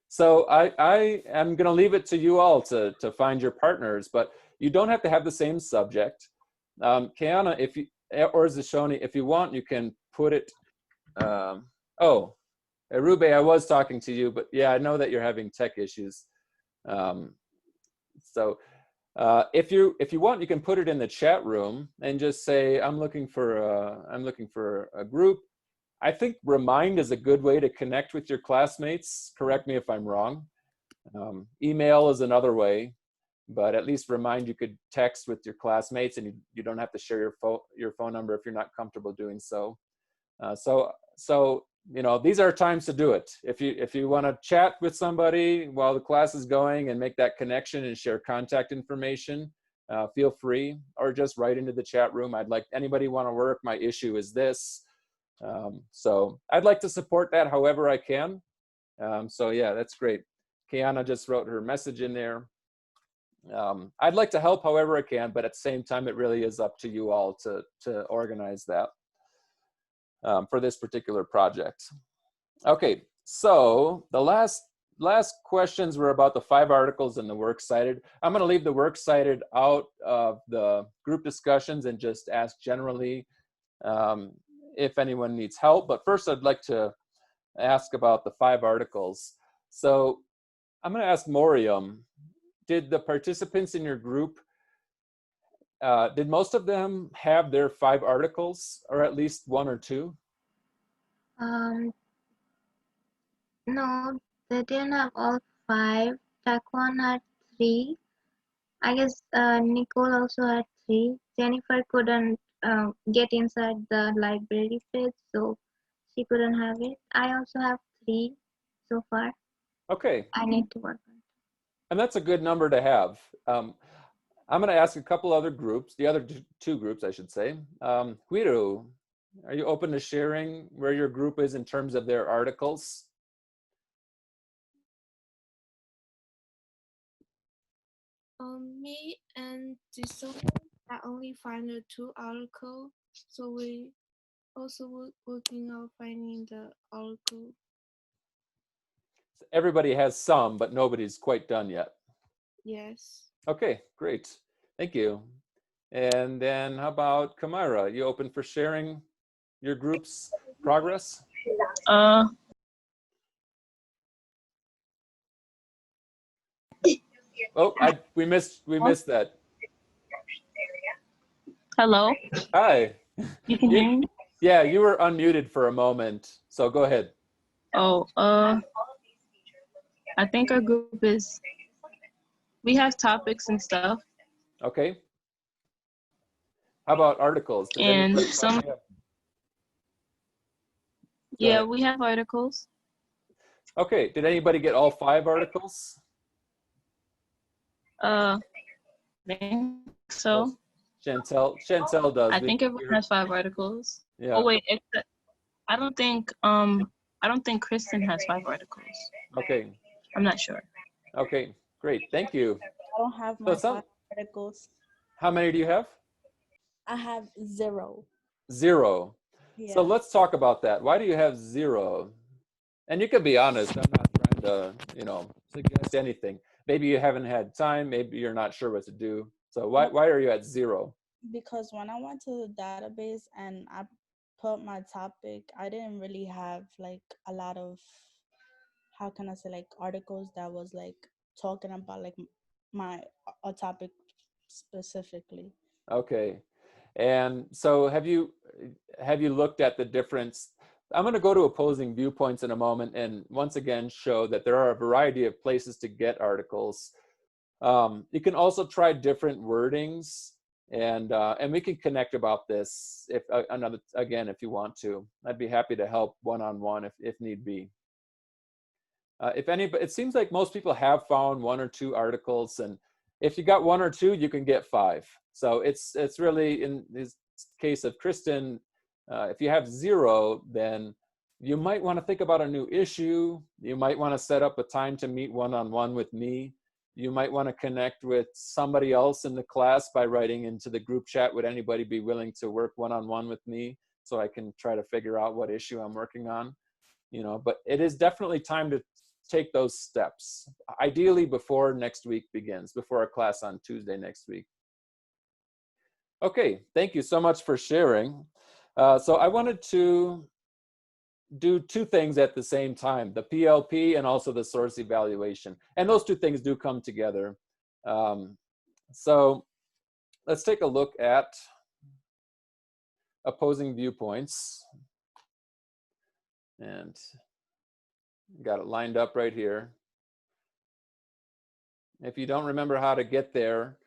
So I am going to leave it to you all to find your partners, but you don't have to have the same subject. Kiana, if you, or Zashoni, if you want, you can put it. Oh, Arube, I was talking to you, but yeah, I know that you're having tech issues. So if you want, you can put it in the chat room and just say, I'm looking for a group. I think Remind is a good way to connect with your classmates. Correct me if I'm wrong. Email is another way, but at least Remind you could text with your classmates, and you don't have to share your phone number if you're not comfortable doing so. So you know, these are times to do it. If you want to chat with somebody while the class is going and make that connection and share contact information, feel free, or just write into the chat room. I'd like anybody want to work. My issue is this. So I'd like to support that however I can. So yeah, that's great. Kiana just wrote her message in there. I'd like to help however I can, but at the same time, it really is up to you all to organize that for this particular project. Okay, so the last questions were about the 5 articles and the works cited. I'm going to leave the works cited out of the group discussions and just ask generally if anyone needs help. But first, I'd like to ask about the 5 articles. So I'm going to ask Moriam, did the participants in your group, did most of them have their 5 articles, or at least 1 or 2? No, they didn't have all 5. Taekwon had 3. I guess Nicole also had 3. Jennifer couldn't get inside the library page, so she couldn't have it. I also have 3 so far. Okay. I need to work on it. And that's a good number to have. I'm going to ask a couple other groups, the other two groups, I should say. Huiru, are you open to sharing where your group is in terms of their articles? Me and Jisoo are only finding 2 articles, so we also working on finding the article. Everybody has some, but nobody's quite done yet. Yes. Okay, great. Thank you. And then how about Kamara? You open for sharing your group's progress? Oh, we missed that. Hello? Hi. You can hear me? Yeah, you were unmuted for a moment, so go ahead. Oh, I think our group is, we have topics and stuff. Okay. How about articles? Does And anybody- some, yeah, we have articles. Okay, did anybody get all 5 articles? I think so. Chantel does. I think everyone has 5 articles. Yeah. Oh wait, I don't think Kristen has 5 articles. Okay. I'm not sure. Okay, great. Thank you. I don't have my 5 articles. How many do you have? I have 0. 0. Yeah. So let's talk about that. Why do you have 0? And you can be honest. I'm not trying to, suggest anything. Maybe you haven't had time. Maybe you're not sure what to do. So why are you at 0? Because when I went to the database and I put my topic, I didn't really have like a lot of, how can I say, like articles that was like talking about like a topic specifically. Okay. And so have you looked at the difference? I'm going to go to opposing viewpoints in a moment and once again show that there are a variety of places to get articles. You can also try different wordings and we can connect about this if you want to. I'd be happy to help one-on-one if need be. It seems like most people have found 1 or 2 articles, and if you got 1 or 2, you can get 5. So it's really, in this case of Kristen, if you have 0, then you might want to think about a new issue. You might want to set up a time to meet one-on-one with me. You might want to connect with somebody else in the class by writing into the group chat, would anybody be willing to work one-on-one with me so I can try to figure out what issue I'm working on? But it is definitely time to take those steps, ideally before next week begins, before our class on Tuesday next week. Okay, thank you so much for sharing. So I wanted to do 2 things at the same time, the PLP and also the source evaluation. And those 2 things do come together. So let's take a look at opposing viewpoints. And got it lined up right here. If you don't remember how to get there,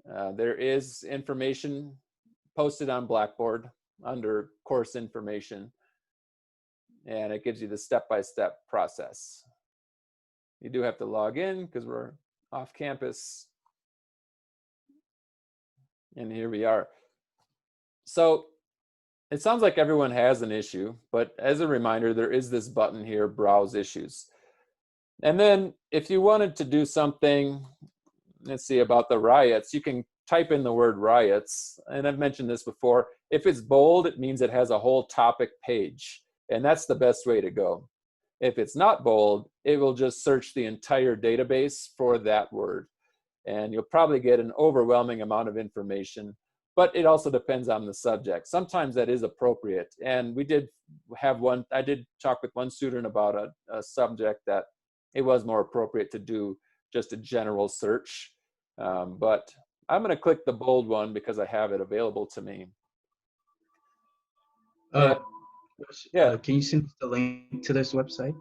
there is information posted on Blackboard under course information, and it gives you the step-by-step process. You do have to log in because we're off campus. And here we are. So it sounds like everyone has an issue, but as a reminder, there is this button here, Browse Issues. And then if you wanted to do something, let's see, about the riots, you can type in the word riots. And I've mentioned this before. If it's bold, it means it has a whole topic page. And that's the best way to go. If it's not bold, it will just search the entire database for that word. And you'll probably get an overwhelming amount of information. But it also depends on the subject. Sometimes that is appropriate. And we did have I did talk with one student about a subject that it was more appropriate to do just a general search. But I'm going to click the bold one because I have it available to me. Yeah. Can you send us the link to this website?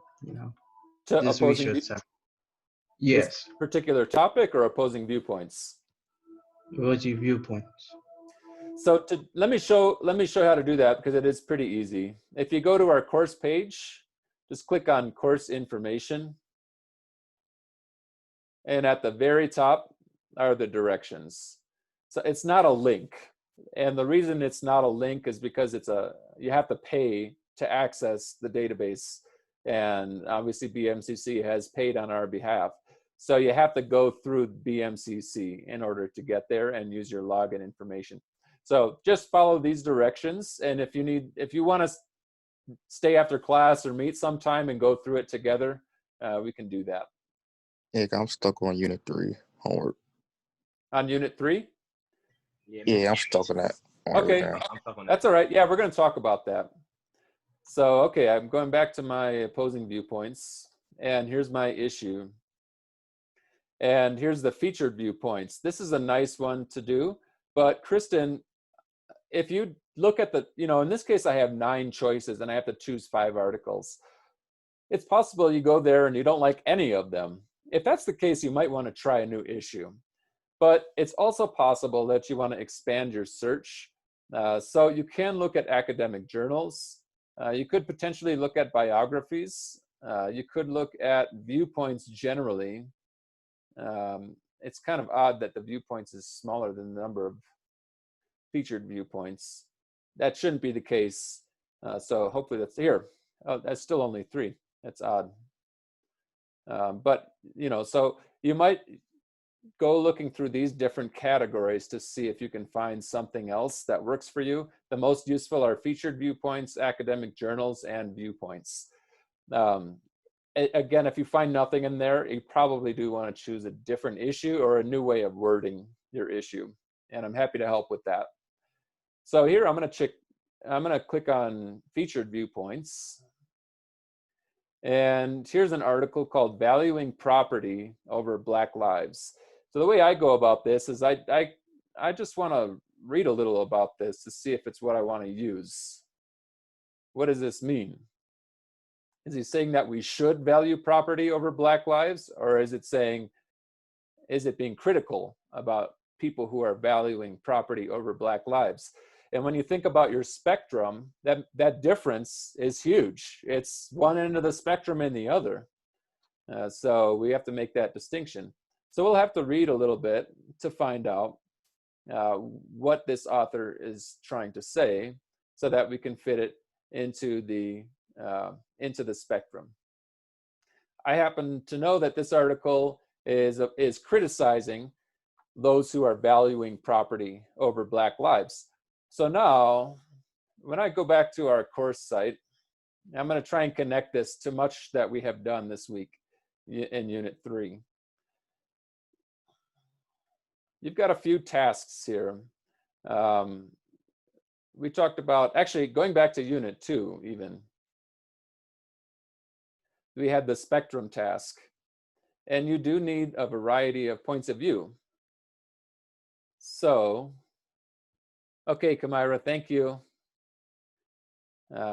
To this opposing research. this Yes. particular topic or opposing viewpoints? What's your viewpoints? So let me show how to do that, because it is pretty easy. If you go to our course page, just click on course information. And at the very top are the directions. So it's not a link. And the reason it's not a link is because you have to pay to access the database. And obviously BMCC has paid on our behalf. So you have to go through BMCC in order to get there and use your login information. So just follow these directions. And if you want to stay after class or meet sometime and go through it together, we can do that. Yeah, I'm stuck on Unit 3 homework. On Unit 3? Yeah, I'm stuck on that. Okay, that's all right. Yeah, we're going to talk about that. So, okay, I'm going back to my opposing viewpoints, and here's my issue. And here's the featured viewpoints. This is a nice one to do, but Kristen, if you look at in this case, I have 9 choices and I have to choose 5 articles. It's possible you go there and you don't like any of them. If that's the case, you might want to try a new issue. But it's also possible that you want to expand your search. So you can look at academic journals. You could potentially look at biographies. You could look at viewpoints generally. It's kind of odd that the viewpoints is smaller than the number of featured viewpoints. That shouldn't be the case. So hopefully that's here. Oh, that's still only 3. That's odd. But, so you might go looking through these different categories to see if you can find something else that works for you. The most useful are featured viewpoints, academic journals, and viewpoints. Again, if you find nothing in there, you probably do want to choose a different issue or a new way of wording your issue. And I'm happy to help with that. So here I'm going to click on featured viewpoints. And here's an article called Valuing Property Over Black Lives. So the way I go about this is I just want to read a little about this to see if it's what I want to use. What does this mean? Is he saying that we should value property over Black lives, or is it being critical about people who are valuing property over Black lives? And when you think about your spectrum, that difference is huge. It's one end of the spectrum and the other. So we have to make that distinction. So we'll have to read a little bit to find out what this author is trying to say, so that we can fit it into the spectrum. I happen to know that this article is criticizing those who are valuing property over Black lives. So now, when I go back to our course site, I'm going to try and connect this to much that we have done this week in Unit 3. You've got a few tasks here. We talked about, actually going back to Unit 2 even, we had the spectrum task. And you do need a variety of points of view. So, okay, Kamira, thank you.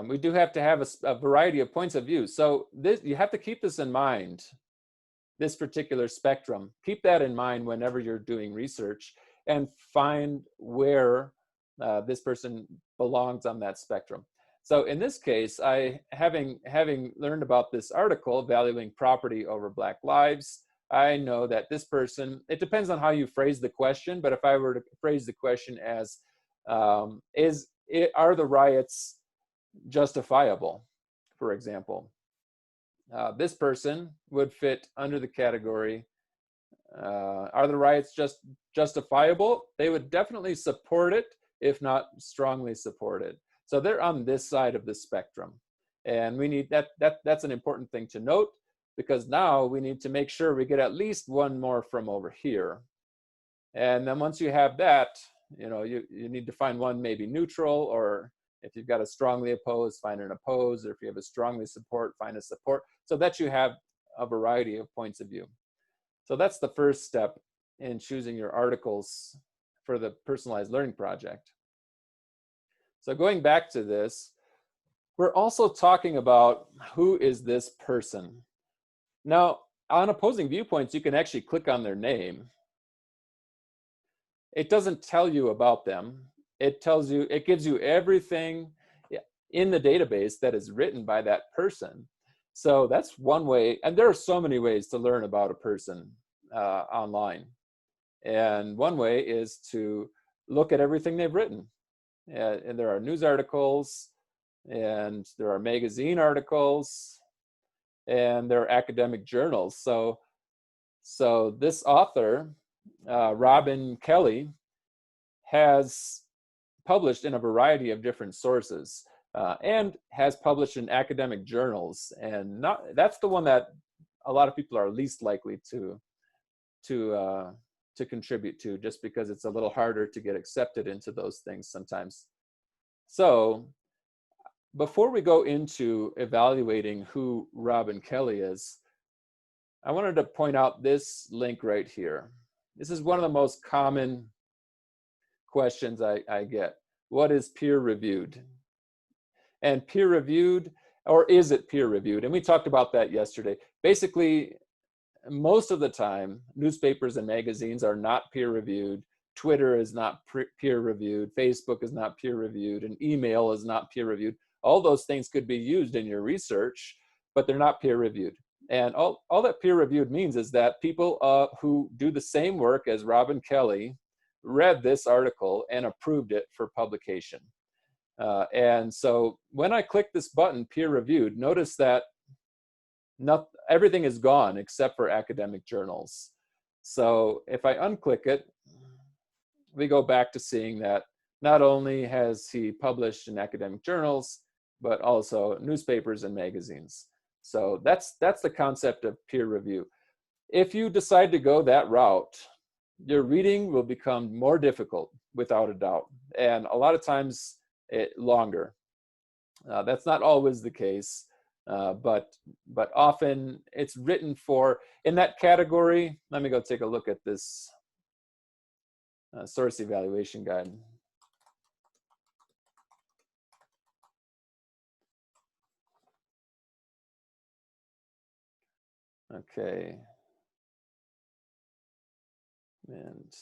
We do have to have a variety of points of view. So you have to keep this in mind, this particular spectrum. Keep that in mind whenever you're doing research, and find where this person belongs on that spectrum. So in this case, having learned about this article, Valuing Property Over Black Lives, I know that this person, it depends on how you phrase the question, but if I were to phrase the question as, are the riots justifiable, for example? This person would fit under the category, are the riots justifiable? They would definitely support it, if not strongly support it. So they're on this side of the spectrum. And we need that's an important thing to note, because now we need to make sure we get at least one more from over here. And then once you have that, you need to find one maybe neutral, or if you've got a strongly opposed, find an oppose, or if you have a strongly support, find a support, so that you have a variety of points of view. So that's the first step in choosing your articles for the personalized learning project. So going back to this, we're also talking about who is this person. Now, on opposing viewpoints, you can actually click on their name. It doesn't tell you about them. It tells you, it gives you everything in the database that is written by that person. So that's one way, and there are so many ways to learn about a person online. And one way is to look at everything they've written. And there are news articles, and there are magazine articles, and there are academic journals. So this author, Robin Kelley, has published in a variety of different sources and has published in academic journals. And that's the one that a lot of people are least likely to contribute to, just because it's a little harder to get accepted into those things sometimes. So before we go into evaluating who Robin Kelley is, I wanted to point out this link right here. This is one of the most common questions I get. What is peer reviewed? And peer reviewed, or is it peer reviewed? And we talked about that yesterday. Basically, most of the time, newspapers and magazines are not peer reviewed. Twitter is not peer reviewed. Facebook is not peer reviewed. And email is not peer reviewed. All those things could be used in your research, but they're not peer reviewed. And all that peer reviewed means is that people who do the same work as Robin Kelley read this article and approved it for publication. And so when I click this button, peer reviewed, notice that everything is gone except for academic journals. So if I unclick it, we go back to seeing that not only has he published in academic journals, but also newspapers and magazines. So that's the concept of peer review. If you decide to go that route, your reading will become more difficult, without a doubt, and a lot of times longer. That's not always the case, but often it's written for, in that category. Let me go take a look at this source evaluation guide. Okay. And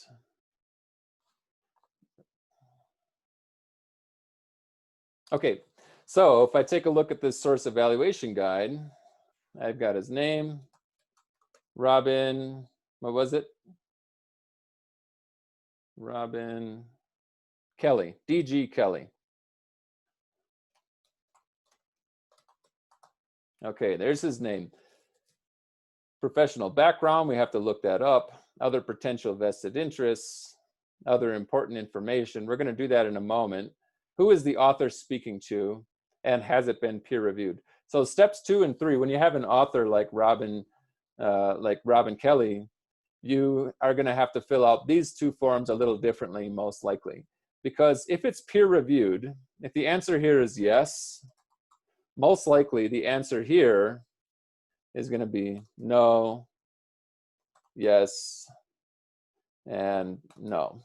okay, so if I take a look at this source evaluation guide, I've got his name, Robin, what was it? Robin Kelley, D.G. Kelley. Okay, there's his name. Professional background, we have to look that up. Other potential vested interests, other important information. We're going to do that in a moment. Who is the author speaking to, and has it been peer reviewed? So steps 2 and 3, when you have an author like Robin Kelley, you are going to have to fill out these 2 forms a little differently, most likely. Because if it's peer reviewed, if the answer here is yes, most likely the answer here is going to be no, yes, and no.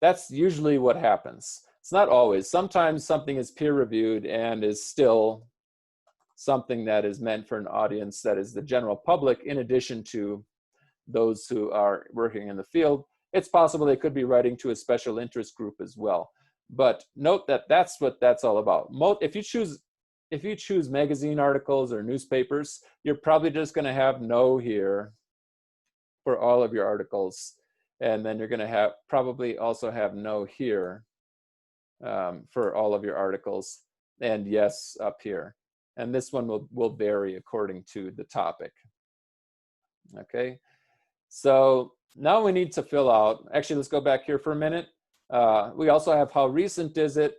That's usually what happens. It's not always. Sometimes something is peer reviewed and is still something that is meant for an audience that is the general public, in addition to those who are working in the field. It's possible they could be writing to a special interest group as well. But note that that's what that's all about. If you choose magazine articles or newspapers, you're probably just going to have no here for all of your articles. And then you're going to probably also have no here for all of your articles, and yes up here. And this one will vary according to the topic. Okay, so now we need to fill out, actually let's go back here for a minute. We also have how recent is it,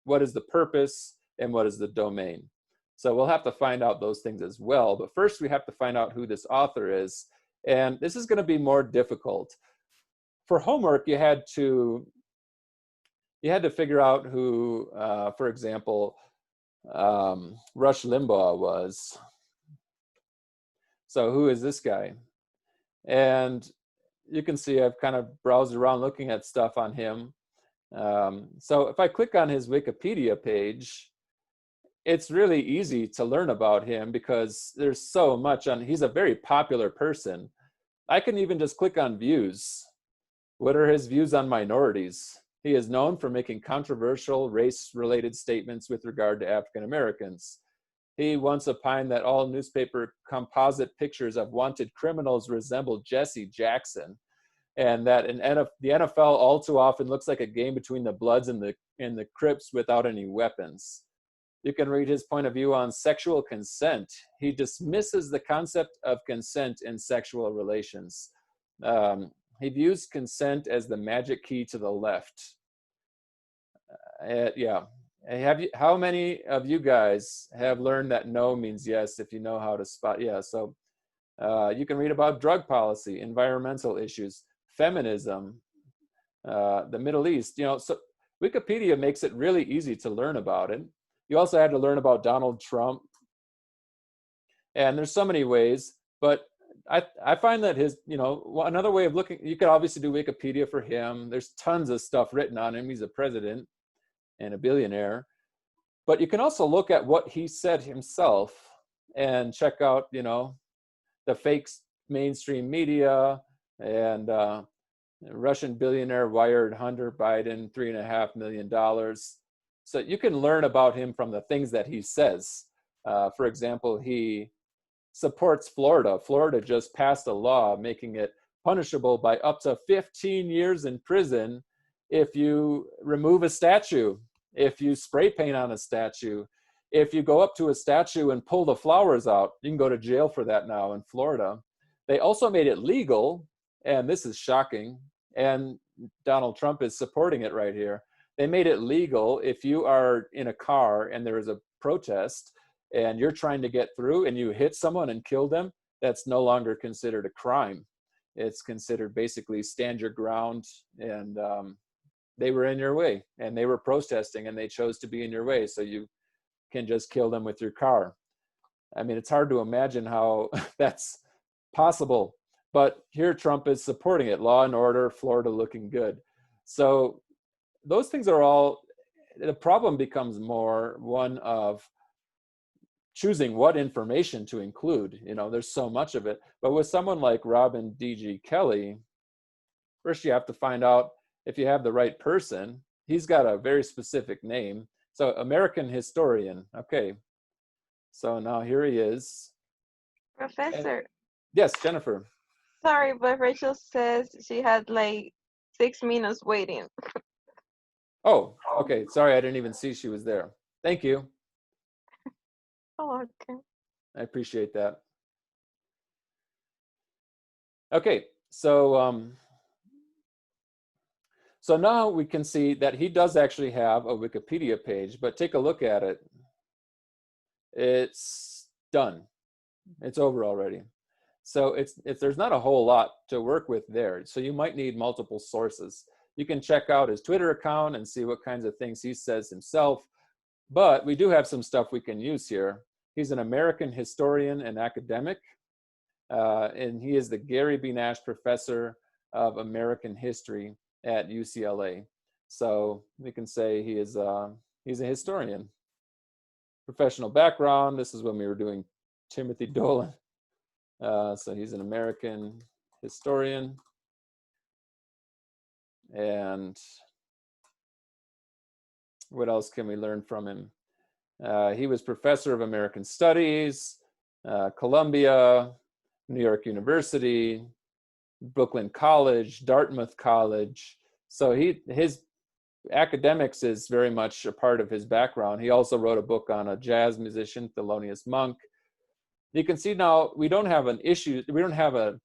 what is the purpose, and what is the domain. So we'll have to find out those things as well. But first we have to find out who this author is. And this is going to be more difficult. For homework, you had to figure out who, for example, Rush Limbaugh was. So who is this guy? And you can see I've kind of browsed around looking at stuff on him. So if I click on his Wikipedia page, it's really easy to learn about him because there's so much on, he's a very popular person. I can even just click on views. What are his views on minorities? He is known for making controversial race-related statements with regard to African Americans. He once opined that all newspaper composite pictures of wanted criminals resemble Jesse Jackson, and that the NFL all too often looks like a game between the Bloods and the Crips without any weapons. You can read his point of view on sexual consent. He dismisses the concept of consent in sexual relations. He views consent as the magic key to the left. Yeah. How many of you guys have learned that no means yes if you know how to spot? Yeah, so you can read about drug policy, environmental issues, feminism, the Middle East. So Wikipedia makes it really easy to learn about it. You also had to learn about Donald Trump. And there's so many ways, but I find that another way of looking, you could obviously do Wikipedia for him. There's tons of stuff written on him. He's a president and a billionaire. But you can also look at what he said himself and check out, the fake mainstream media, and Russian billionaire wired Hunter Biden $3.5 million. So you can learn about him from the things that he says. For example, he supports Florida. Florida just passed a law making it punishable by up to 15 years in prison if you remove a statue, if you spray paint on a statue, if you go up to a statue and pull the flowers out. You can go to jail for that now in Florida. They also made it legal, and this is shocking, and Donald Trump is supporting it right here. They made it legal if you are in a car and there is a protest and you're trying to get through and you hit someone and kill them, that's no longer considered a crime. It's considered basically stand your ground, and they were in your way and they were protesting and they chose to be in your way, so you can just kill them with your car. I mean, it's hard to imagine how that's possible, but here Trump is supporting it. Law and order, Florida looking good. So those things are all, the problem becomes more one of choosing what information to include. There's so much of it. But with someone like Robin D.G. Kelley, first you have to find out if you have the right person. He's got a very specific name. So American historian. Okay. So now here he is. Professor. Yes, Jennifer. Sorry, but Rachel says she had like 6 minutes waiting. Oh, okay. Sorry, I didn't even see she was there. Thank you. Oh, okay. I appreciate that. Okay, so so now we can see that he does actually have a Wikipedia page, but take a look at it. It's done. It's over already. So there's not a whole lot to work with there. So you might need multiple sources. You can check out his Twitter account and see what kinds of things he says himself. But we do have some stuff we can use here. He's an American historian and academic, and he is the Gary B. Nash Professor of American History at UCLA. So we can say he's a historian. Professional background, this is when we were doing Timothy Dolan. So he's an American historian. And what else can we learn from him? He was professor of American Studies, Columbia, New York University, Brooklyn College, Dartmouth College. So his academics is very much a part of his background. He also wrote a book on a jazz musician, Thelonious Monk. You can see now we don't have an issue, we don't have a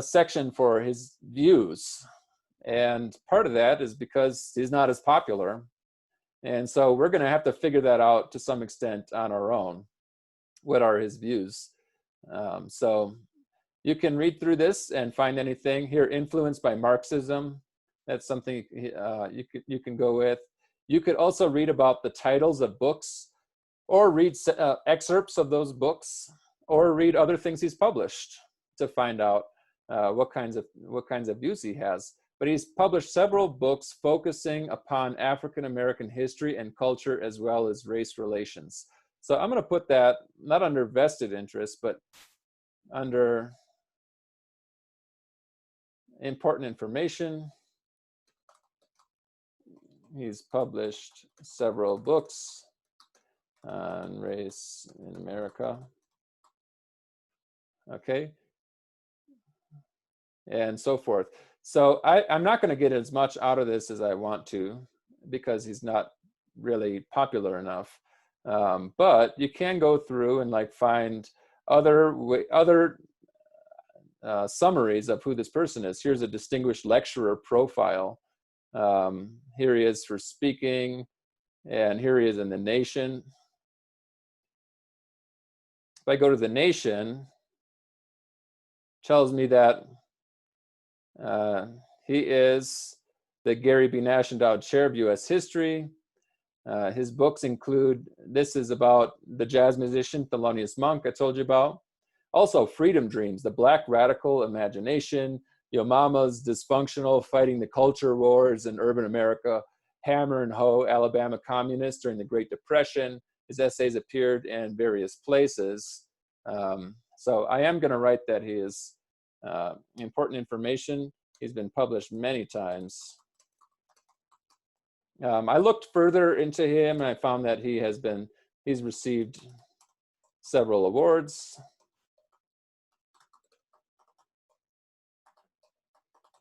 section for his views. And part of that is because he's not as popular. And so we're going to have to figure that out to some extent on our own. What are his views? So you can read through this and find anything here. Influenced by Marxism. That's something you can go with. You could also read about the titles of books, or read excerpts of those books, or read other things he's published to find out what kinds of views he has. but he's published several books focusing upon African American history and culture as well as race relations. So I'm going to put that not under vested interest, but under important information. He's published several books on race in America. Okay. And so forth. So I'm not going to get as much out of this as I want to, because he's not really popular enough. But you can go through and like find other summaries of who this person is. Here's a distinguished lecturer profile. Here he is for speaking, and here he is in The Nation. If I go to The Nation, tells me that he is the Gary B. Nash Endowed Chair of U.S. History. His books include, this is about the jazz musician Thelonious Monk I told you about. Also Freedom Dreams, the Black Radical Imagination, Yo Mama's Dysfunctional, Fighting the Culture Wars in Urban America, Hammer and Hoe, Alabama Communists during the Great Depression. His essays appeared in various places. So I am going to write that he is important information. He's been published many times. I looked further into him and I found that he's received several awards.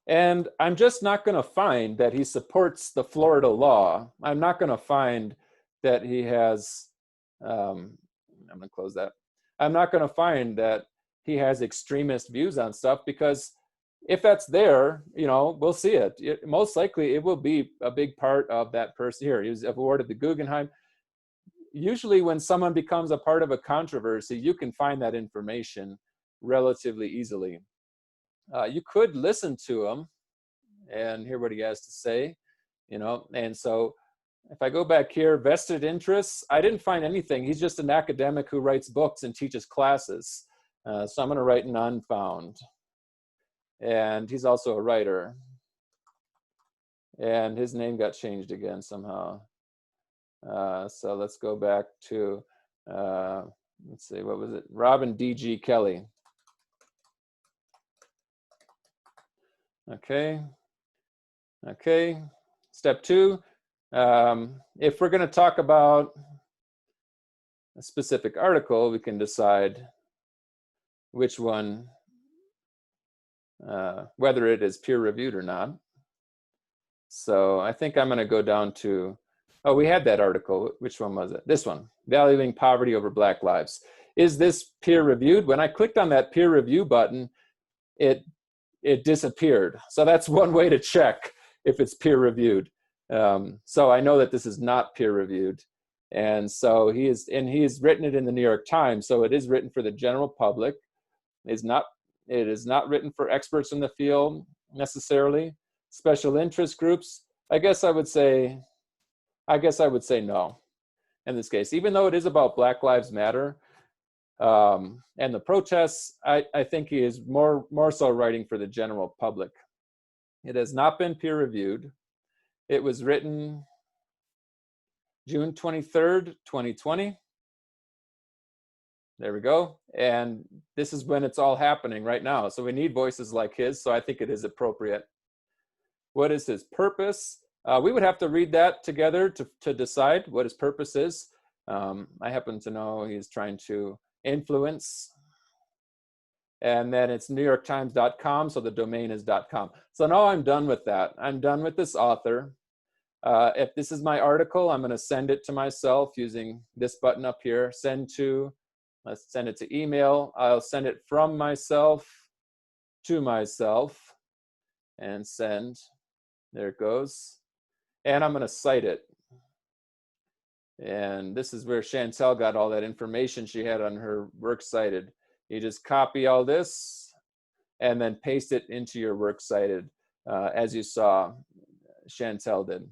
And I'm just not going to find that he supports the Florida law. I'm not going to find that he has, I'm going to close that. I'm not going to find that he has extremist views on stuff, because if that's there, you know, we'll see it. Most likely it will be a big part of that person. Here, he was awarded the Guggenheim. Usually when someone becomes a part of a controversy, you can find that information relatively easily. You could listen to him and hear what he has to say, you know. And so if I go back here, vested interests, I didn't find anything. He's just an academic who writes books and teaches classes. So I'm going to write none found. And he's also a writer. And his name got changed again somehow. So let's go back to, let's see, what was it? Robin D.G. Kelly. Okay. Okay. Step 2. If we're going to talk about a specific article, we can decide which one, whether it is peer-reviewed or not. So I think I'm going to go down to, oh, we had that article. Which one was it? This one, Valuing Poverty Over Black Lives. Is this peer-reviewed? When I clicked on that peer review button, it disappeared. So that's one way to check if it's peer-reviewed. So I know that this is not peer-reviewed. And so he has written it in the New York Times. So it is written for the general public. It is not written for experts in the field necessarily. Special interest groups, I guess I would say no in this case. Even though it is about Black Lives Matter and the protests, I think he is more so writing for the general public. It has not been peer reviewed. It was written June 23rd, 2020. There we go. And this is when it's all happening right now. So we need voices like his. So I think it is appropriate. What is his purpose? We would have to read that together to decide what his purpose is. I happen to know he's trying to influence. And then it's newyorktimes.com. So the domain is .com. So now I'm done with that. I'm done with this author. If this is my article, I'm going to send it to myself using this button up here, send to. Let's send it to email. I'll send it from myself to myself and send. There it goes. And I'm going to cite it. And this is where Chantel got all that information she had on her works cited. You just copy all this and then paste it into your works cited, as you saw Chantel did.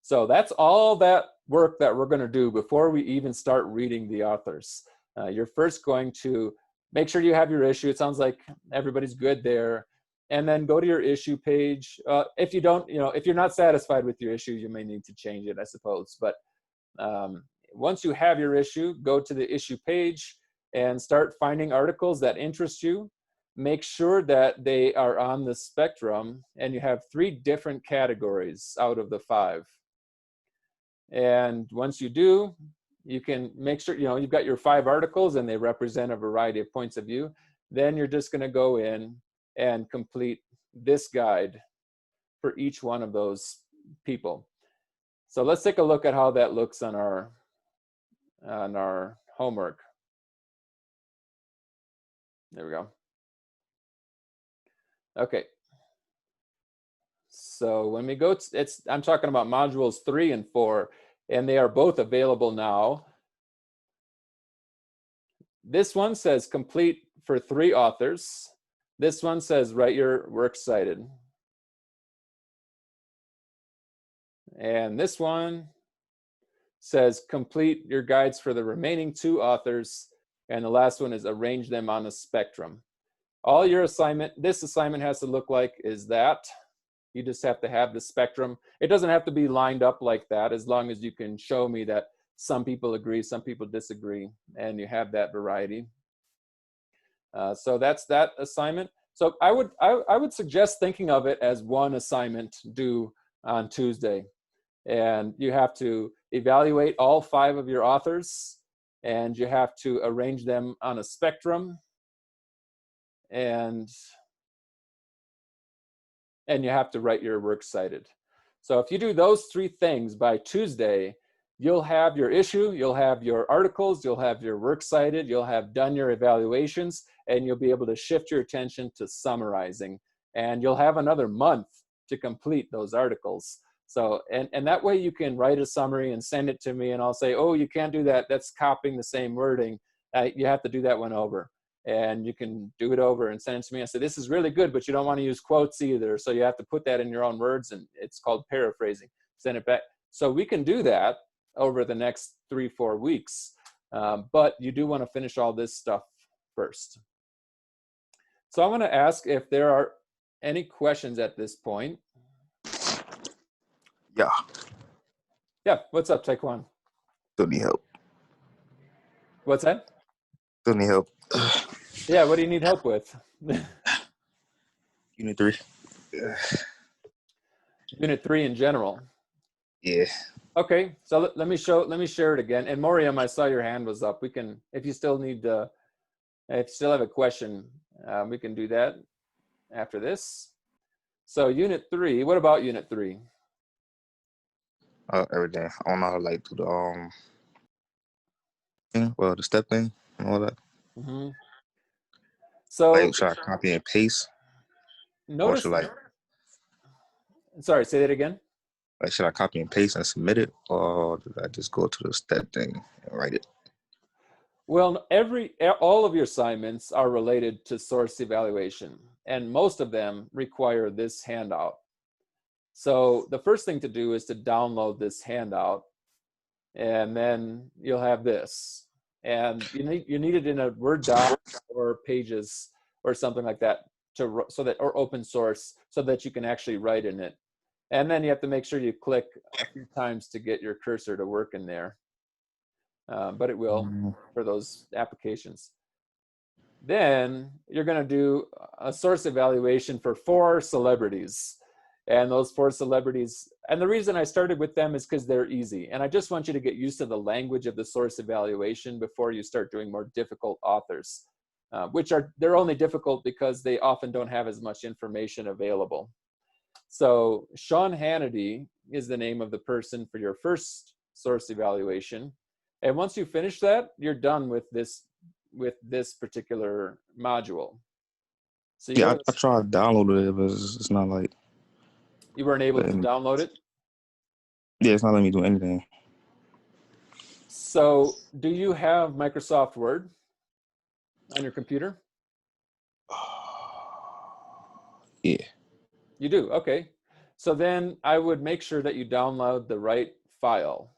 So that's all that work that we're going to do before we even start reading the authors. You're first going to make sure you have your issue. It sounds like everybody's good there. and then go to your issue page. If you don't, if you're not satisfied with your issue, you may need to change it, I suppose. But once you have your issue, go to the issue page and start finding articles that interest you. Make sure that they are on the spectrum, and you have 3 different categories out of the 5. And once you do, you can make sure, you've got your 5 articles and they represent a variety of points of view. Then you're just going to go in and complete this guide for each one of those people. So let's take a look at how that looks on our homework. There we go. Okay. So when we go, I'm talking about modules 3 and 4, and they are both available now. This one says complete for 3 authors. This one says write your works cited. And this one says complete your guides for the remaining 2 authors. And the last one is arrange them on a spectrum. All your this assignment has to look like is that. You just have to have the spectrum. It doesn't have to be lined up like that, as long as you can show me that some people agree, some people disagree, and you have that variety. So that's that assignment. So I would suggest thinking of it as one assignment due on Tuesday. And you have to evaluate all 5 of your authors, and you have to arrange them on a spectrum, and you have to write your works cited. So if you do those 3 things by Tuesday, you'll have your issue, you'll have your articles, you'll have your works cited, you'll have done your evaluations, and you'll be able to shift your attention to summarizing. And you'll have another month to complete those articles. So, and that way you can write a summary and send it to me, and I'll say, oh, you can't do that. That's copying the same wording. You have to do that one over. And you can do it over and send it to me. I say, this is really good, but you don't want to use quotes either. So you have to put that in your own words, and it's called paraphrasing. Send it back. So we can do that over the next 3-4 weeks. But you do want to finish all this stuff first. So I want to ask if there are any questions at this point. Yeah. Yeah, what's up, Taekwon? Still need help. What's that? Still need help. Yeah, what do you need help with? Unit 3. Unit 3 in general. Yeah. Okay, so let me share it again. And Moriam, I saw your hand was up. We can, if you still need, if you still have a question, we can do that after this. So Unit 3, what about Unit 3? Everything. I don't know how to like do the the step thing and all that. Mm-hmm. So like, should I copy and paste? Notice. Or should sorry, say that again. Like, should I copy and paste and submit it, or did I just go to the step thing and write it? Well, all of your assignments are related to source evaluation, and most of them require this handout. So the first thing to do is to download this handout, and then you'll have this. And you need it in a Word doc or Pages or something like that, or open source, so that you can actually write in it. And then you have to make sure you click a few times to get your cursor to work in there. But it will for those applications. Then you're going to do a source evaluation for 4 celebrities. And those 4 celebrities, and the reason I started with them is because they're easy. And I just want you to get used to the language of the source evaluation before you start doing more difficult authors, they're only difficult because they often don't have as much information available. So Sean Hannity is the name of the person for your first source evaluation. And once you finish that, you're done with this particular module. So yeah, I tried downloading it, but it's not like. You weren't able to download it? Yeah, it's not letting me do anything. So do you have Microsoft Word on your computer? Yeah. You do, okay. So then I would make sure that you download the right file.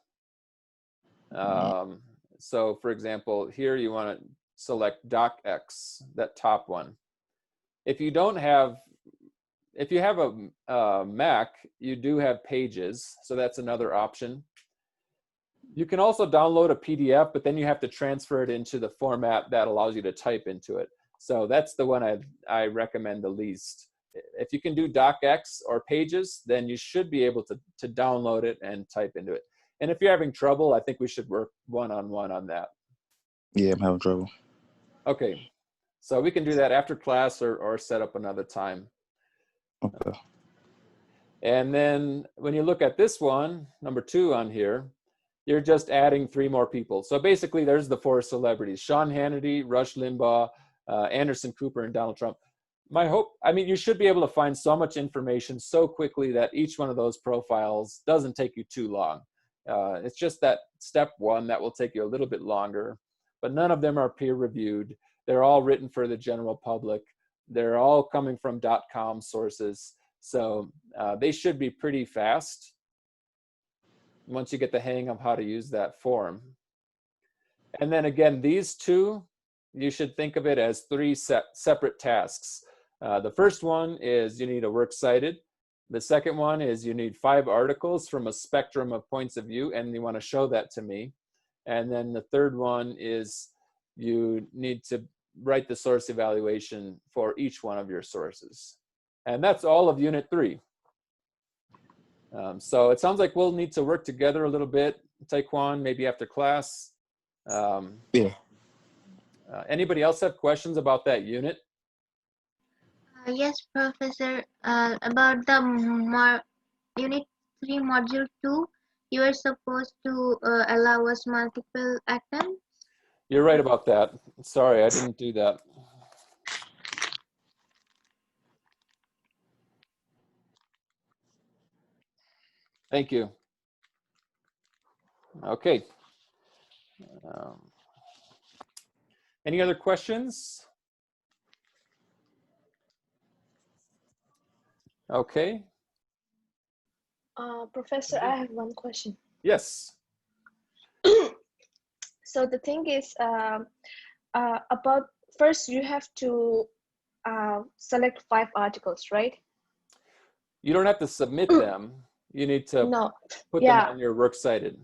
So for example, here you want to select docx, that top one. If you don't have if you have a Mac, you do have Pages, so that's another option. You can also download a PDF, but then you have to transfer it into the format that allows you to type into it. So that's the one I recommend the least. If you can do DocX or Pages, then you should be able to download it and type into it. And if you're having trouble, I think we should work one-on-one on that. Yeah, I'm having trouble. Okay, so we can do that after class or set up another time. Okay. And then when you look at this one, number 2 on here, you're just adding 3 more people. So basically there's the 4 celebrities: Sean Hannity, Rush Limbaugh, Anderson Cooper, and Donald Trump. My hope, I mean, you should be able to find so much information so quickly that each one of those profiles doesn't take you too long. It's just that step 1 that will take you a little bit longer, but none of them are peer reviewed. They're all written for the general public. They're all coming from .com sources. So they should be pretty fast once you get the hang of how to use that form. And then again, these 2, you should think of it as 3 separate tasks. The first one is you need a works cited. The second one is you need 5 articles from a spectrum of points of view, and you want to show that to me. And then the third one is you need to write the source evaluation for each one of your sources. And that's all of Unit 3. So it sounds like we'll need to work together a little bit, Taekwon, maybe after class. Yeah. Anybody else have questions about that unit? Yes, Professor. About the Unit 3, Module 2, you are supposed to allow us multiple attempts. You're right about that. Sorry, I didn't do that. Thank you. Okay. Any other questions? Okay. Professor, I have one question. Yes. So the thing is, about first you have to select 5 articles, right? You don't have to submit them. You need to put them on your works cited.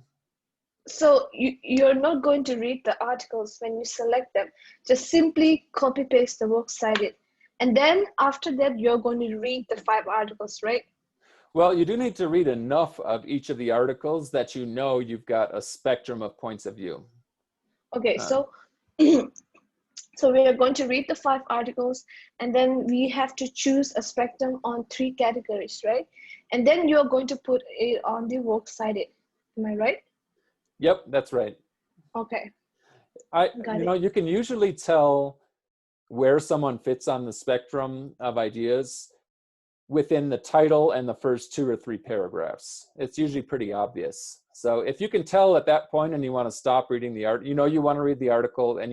So you're not going to read the articles when you select them. Just simply copy paste the works cited. And then after that, you're going to read the 5 articles, right? Well, you do need to read enough of each of the articles that you know you've got a spectrum of points of view. Okay, so so we are going to read the 5 articles, and then we have to choose a spectrum on 3 categories, right? And then you're going to put it on the works cited. Am I right? Yep, that's right. Okay. You can usually tell where someone fits on the spectrum of ideas within the title and the first 2 or 3 paragraphs. It's usually pretty obvious. So if you can tell at that point and you want to stop reading the art, you want to read the article, and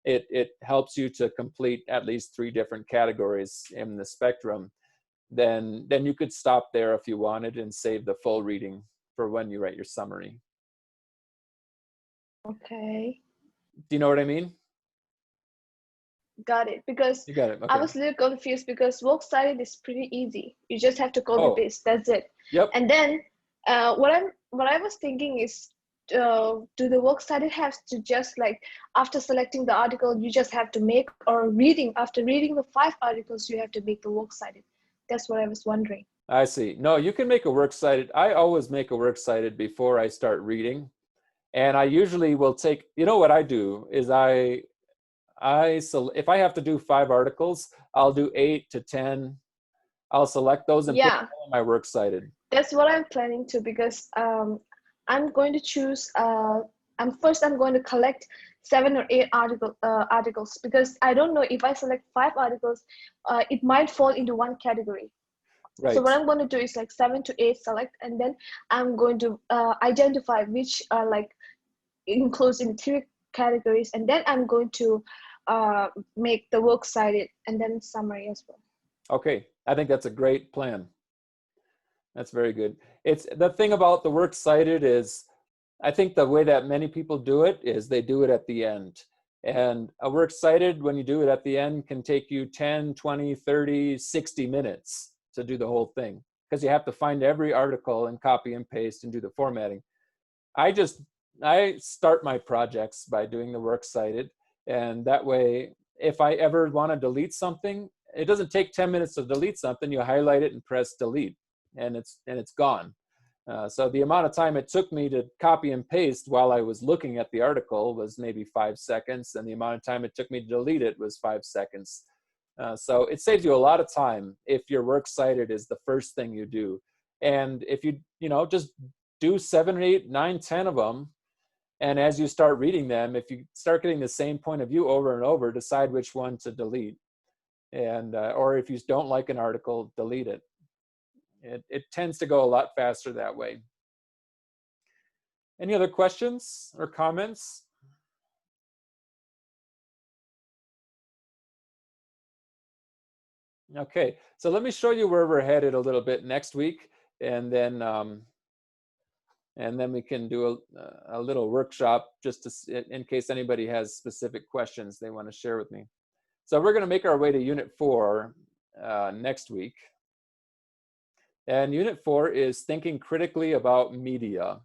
it helps you to complete at least 3 different categories in the spectrum, then you could stop there if you wanted and save the full reading for when you write your summary. Okay. Do you know what I mean? Got it. Because you got it. Okay. I was a little confused because works cited is pretty easy. You just have to copy paste. That's it. Yep. And then what I was thinking is, do the works cited have to just like after selecting the article, you just have to make, or after reading the 5 articles, you have to make the works cited? That's what I was wondering. I see. No, you can make a works cited. I always make a works cited before I start reading. And I usually will take, what I do is if I have to do 5 articles, I'll do 8 to 10. I'll select those and put them on my works cited. That's what I'm planning to, because I'm going to choose, I'm going to collect 7 or 8 articles, because I don't know if I select 5 articles, it might fall into one category. Right. So what I'm going to do is like 7 to 8 select, and then I'm going to identify which are like enclosed in 3 categories, and then I'm going to make the works cited and then summary as well. Okay, I think that's a great plan. That's very good. It's the thing about the works cited is, I think the way that many people do it is they do it at the end. And a works cited, when you do it at the end, can take you 10, 20, 30, 60 minutes to do the whole thing, because you have to find every article and copy and paste and do the formatting. I start my projects by doing the works cited, and that way, if I ever want to delete something, it doesn't take 10 minutes to delete something. You highlight it and press delete, and it's gone. So the amount of time it took me to copy and paste while I was looking at the article was maybe 5 seconds, and the amount of time it took me to delete it was 5 seconds. So it saves you a lot of time if your works cited is the first thing you do. And if you just do 7, 8, 9, 10 of them, and as you start reading them, if you start getting the same point of view over and over, decide which one to delete. And or if you don't like an article, delete it. It tends to go a lot faster that way. Any other questions or comments? Okay, so let me show you where we're headed a little bit next week, and then we can do a little workshop just in case anybody has specific questions they want to share with me. So we're going to make our way to Unit 4 next week. And Unit 4 is thinking critically about media.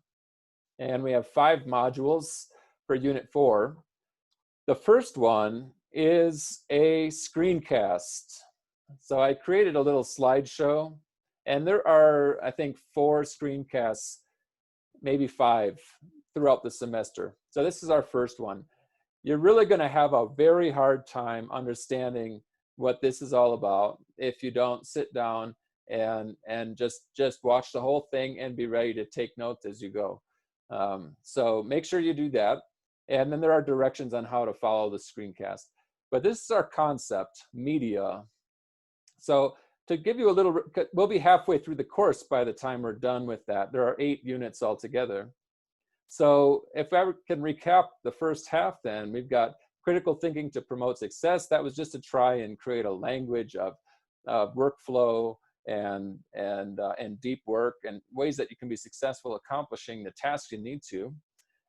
And we have 5 modules for Unit 4. The first one is a screencast. So I created a little slideshow, and there are, I think, 4 screencasts, maybe 5, throughout the semester. So this is our first one. You're really going to have a very hard time understanding what this is all about if you don't sit down and just watch the whole thing and be ready to take notes as you go. So make sure you do that. And then there are directions on how to follow the screencast. But this is our concept, media. So to give you a little, we'll be halfway through the course by the time we're done with that. There are 8 units altogether. So if I can recap the first half, then we've got critical thinking to promote success. That was just to try and create a language of workflow and deep work and ways that you can be successful accomplishing the tasks you need to.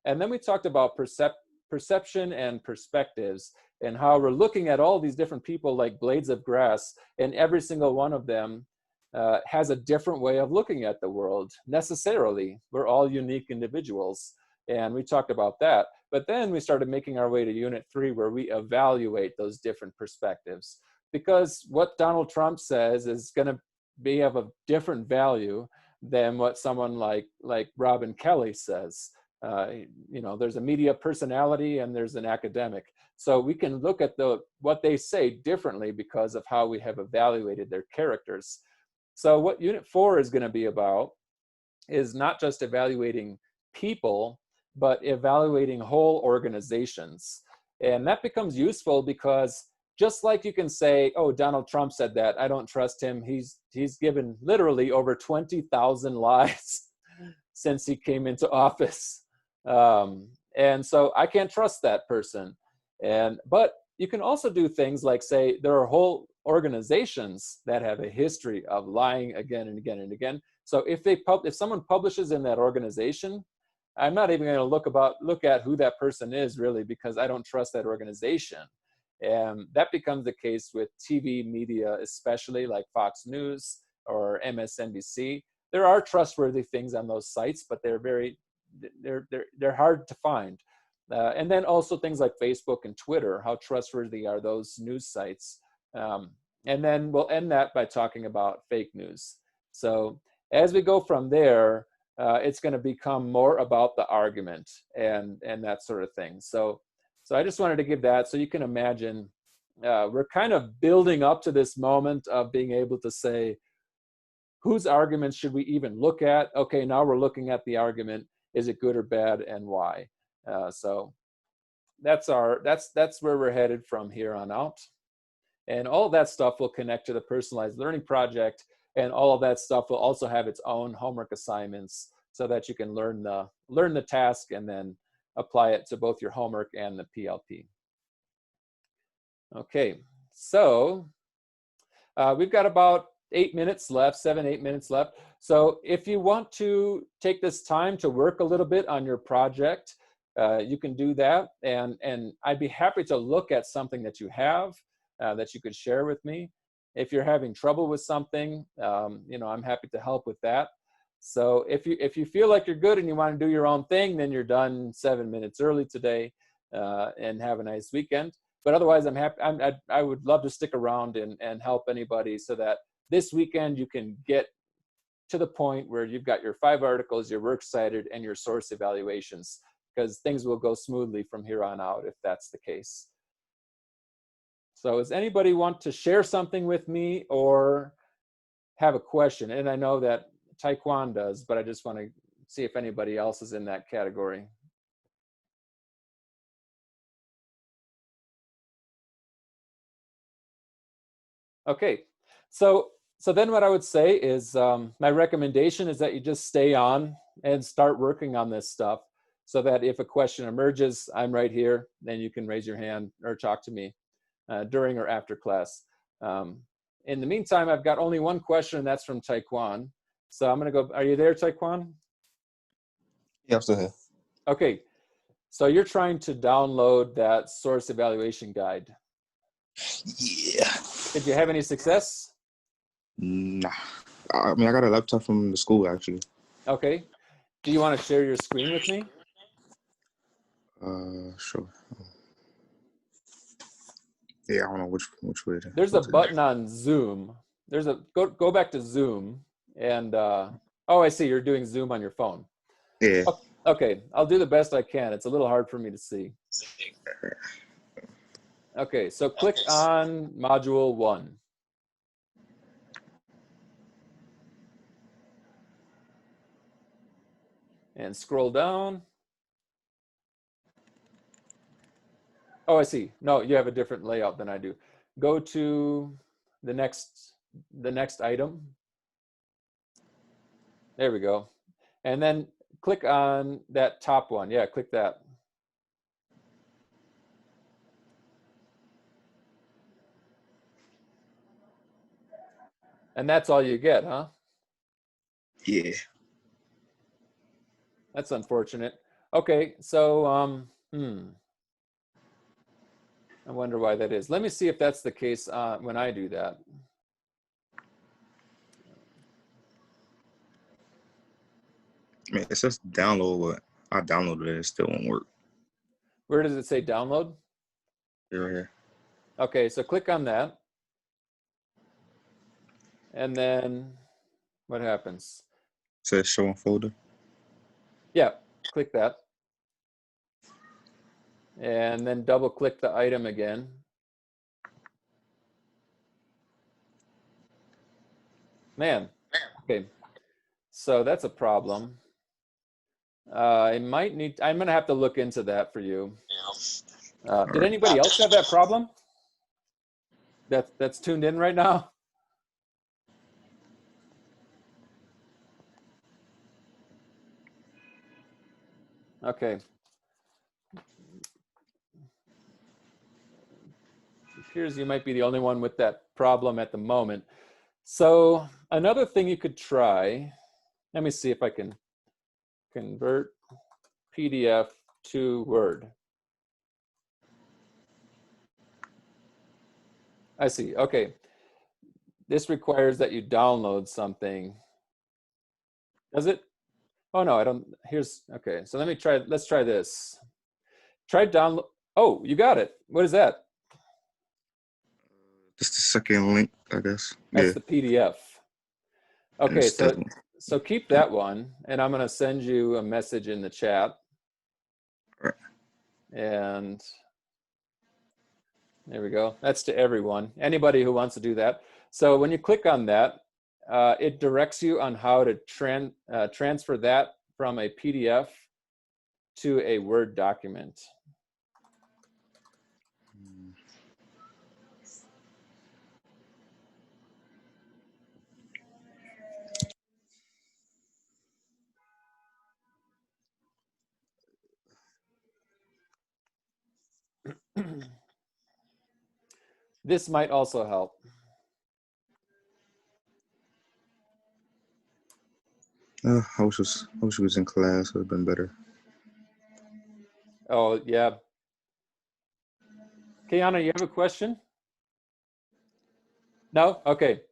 And then we talked about perception and perspectives, and how we're looking at all these different people like blades of grass, and every single one of them has a different way of looking at the world. Necessarily, we're all unique individuals, and we talked about that. But then we started making our way to Unit 3, where we evaluate those different perspectives, because what Donald Trump says is going to be of a different value than what someone like Robin Kelly says. There's a media personality and there's an academic. So we can look at what they say differently because of how we have evaluated their characters. So what Unit 4 is going to be about is not just evaluating people, but evaluating whole organizations. And that becomes useful because just like you can say, oh, Donald Trump said that, I don't trust him. He's given literally over 20,000 lies since he came into office. And so I can't trust that person. But you can also do things like say there are whole organizations that have a history of lying again and again and again. So if someone publishes in that organization, I'm not even going to look at who that person is really, because I don't trust that organization. And that becomes the case with TV media, especially like Fox News or MSNBC. There are trustworthy things on those sites, but they're hard to find. And then also things like Facebook and Twitter, how trustworthy are those news sites? And then we'll end that by talking about fake news. So as we go from there, it's going to become more about the argument and that sort of thing. So I just wanted to give that so you can imagine we're kind of building up to this moment of being able to say, whose arguments should we even look at? Okay, now we're looking at the argument. Is it good or bad, and why? So that's where we're headed from here on out. And all of that stuff will connect to the personalized learning project, and all of that stuff will also have its own homework assignments so that you can learn the task and then apply it to both your homework and the PLP. Okay, so we've got about 8 minutes left, 7, 8 minutes left. So if you want to take this time to work a little bit on your project, you can do that. And I'd be happy to look at something that you have that you could share with me. If you're having trouble with something, you know, I'm happy to help with that. So if you feel like you're good and you want to do your own thing, then you're done 7 minutes early today, and have a nice weekend. But otherwise, I'm happy. I would love to stick around and help anybody so that this weekend you can get to the point where you've got your 5 articles, your works cited, and your source evaluations, because things will go smoothly from here on out if that's the case. So does anybody want to share something with me or have a question? And I know that Taekwon does, but I just want to see if anybody else is in that category. Okay, so then what I would say is my recommendation is that you just stay on and start working on this stuff so that if a question emerges, I'm right here, then you can raise your hand or talk to me during or after class. In the meantime, I've got only one question, and that's from Taekwon. So I'm going to go. Are you there, Taekwon? Yeah, I'm still here. Okay. So you're trying to download that source evaluation guide. Yeah. Did you have any success? Nah. I mean, I got a laptop from the school, actually. Okay. Do you want to share your screen with me? Sure. Yeah, I don't know which way to. There's a button on Zoom. There's a go back to Zoom, and oh, I see you're doing Zoom on your phone. Yeah. Okay, I'll do the best I can. It's a little hard for me to see. Okay, so click on Module 1. And scroll down. Oh, I see. No, you have a different layout than I do. Go to the next item. There we go. And then click on that top one. Yeah, click that. And that's all you get, huh? Yeah. That's unfortunate. Okay, so I wonder why that is. Let me see if that's the case when I do that. I mean, it says download, but I downloaded it. It still won't work. Where does it say download? Right here. Okay, so click on that. And then what happens? It says show in folder. Yeah, click that. And then double click the item again. Man, okay. So that's a problem. I'm gonna have to look into that for you. Did anybody else have that problem? That's tuned in right now? Okay. It appears you might be the only one with that problem at the moment. So another thing you could try, let me see if I can convert PDF to Word. I see, okay. This requires that you download something. Does it? Oh no, I don't, okay, so let's try this. Try download, oh, you got it. What is that? Just the second link, I guess. That's yeah. the PDF. Okay, so keep that one, and I'm gonna send you a message in the chat. Right. And there we go. That's to everyone, anybody who wants to do that. So when you click on that, it directs you on how to transfer that from a PDF to a Word document. This might also help. I wish it was in class. It would have been better. Oh, yeah. Kiana, you have a question? No? Okay.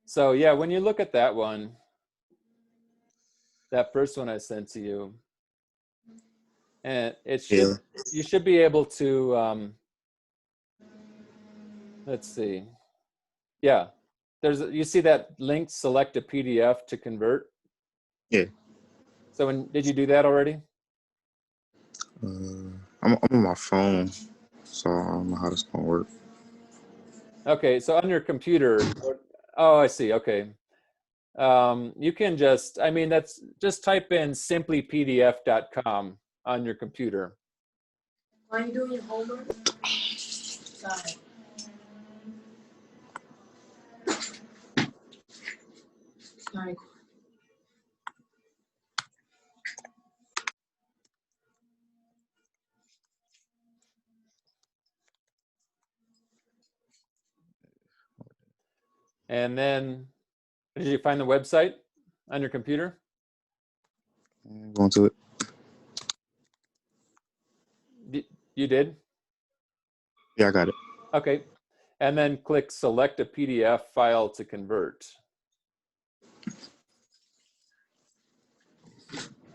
So yeah, when you look at that one, that first one I sent to you, and it should, you should be able to, let's see. Yeah, you see that link, select a PDF to convert? Yeah. So did you do that already? I'm on my phone, so I don't know how this gonna work. Okay, so on your computer, oh, I see, okay. You can just, I mean, just type in simplypdf.com on your computer. Are you doing your homework? Sorry. Sorry. And then, did you find the website on your computer? Going to it. You did? Yeah, I got it. Okay. And then click select a PDF file to convert.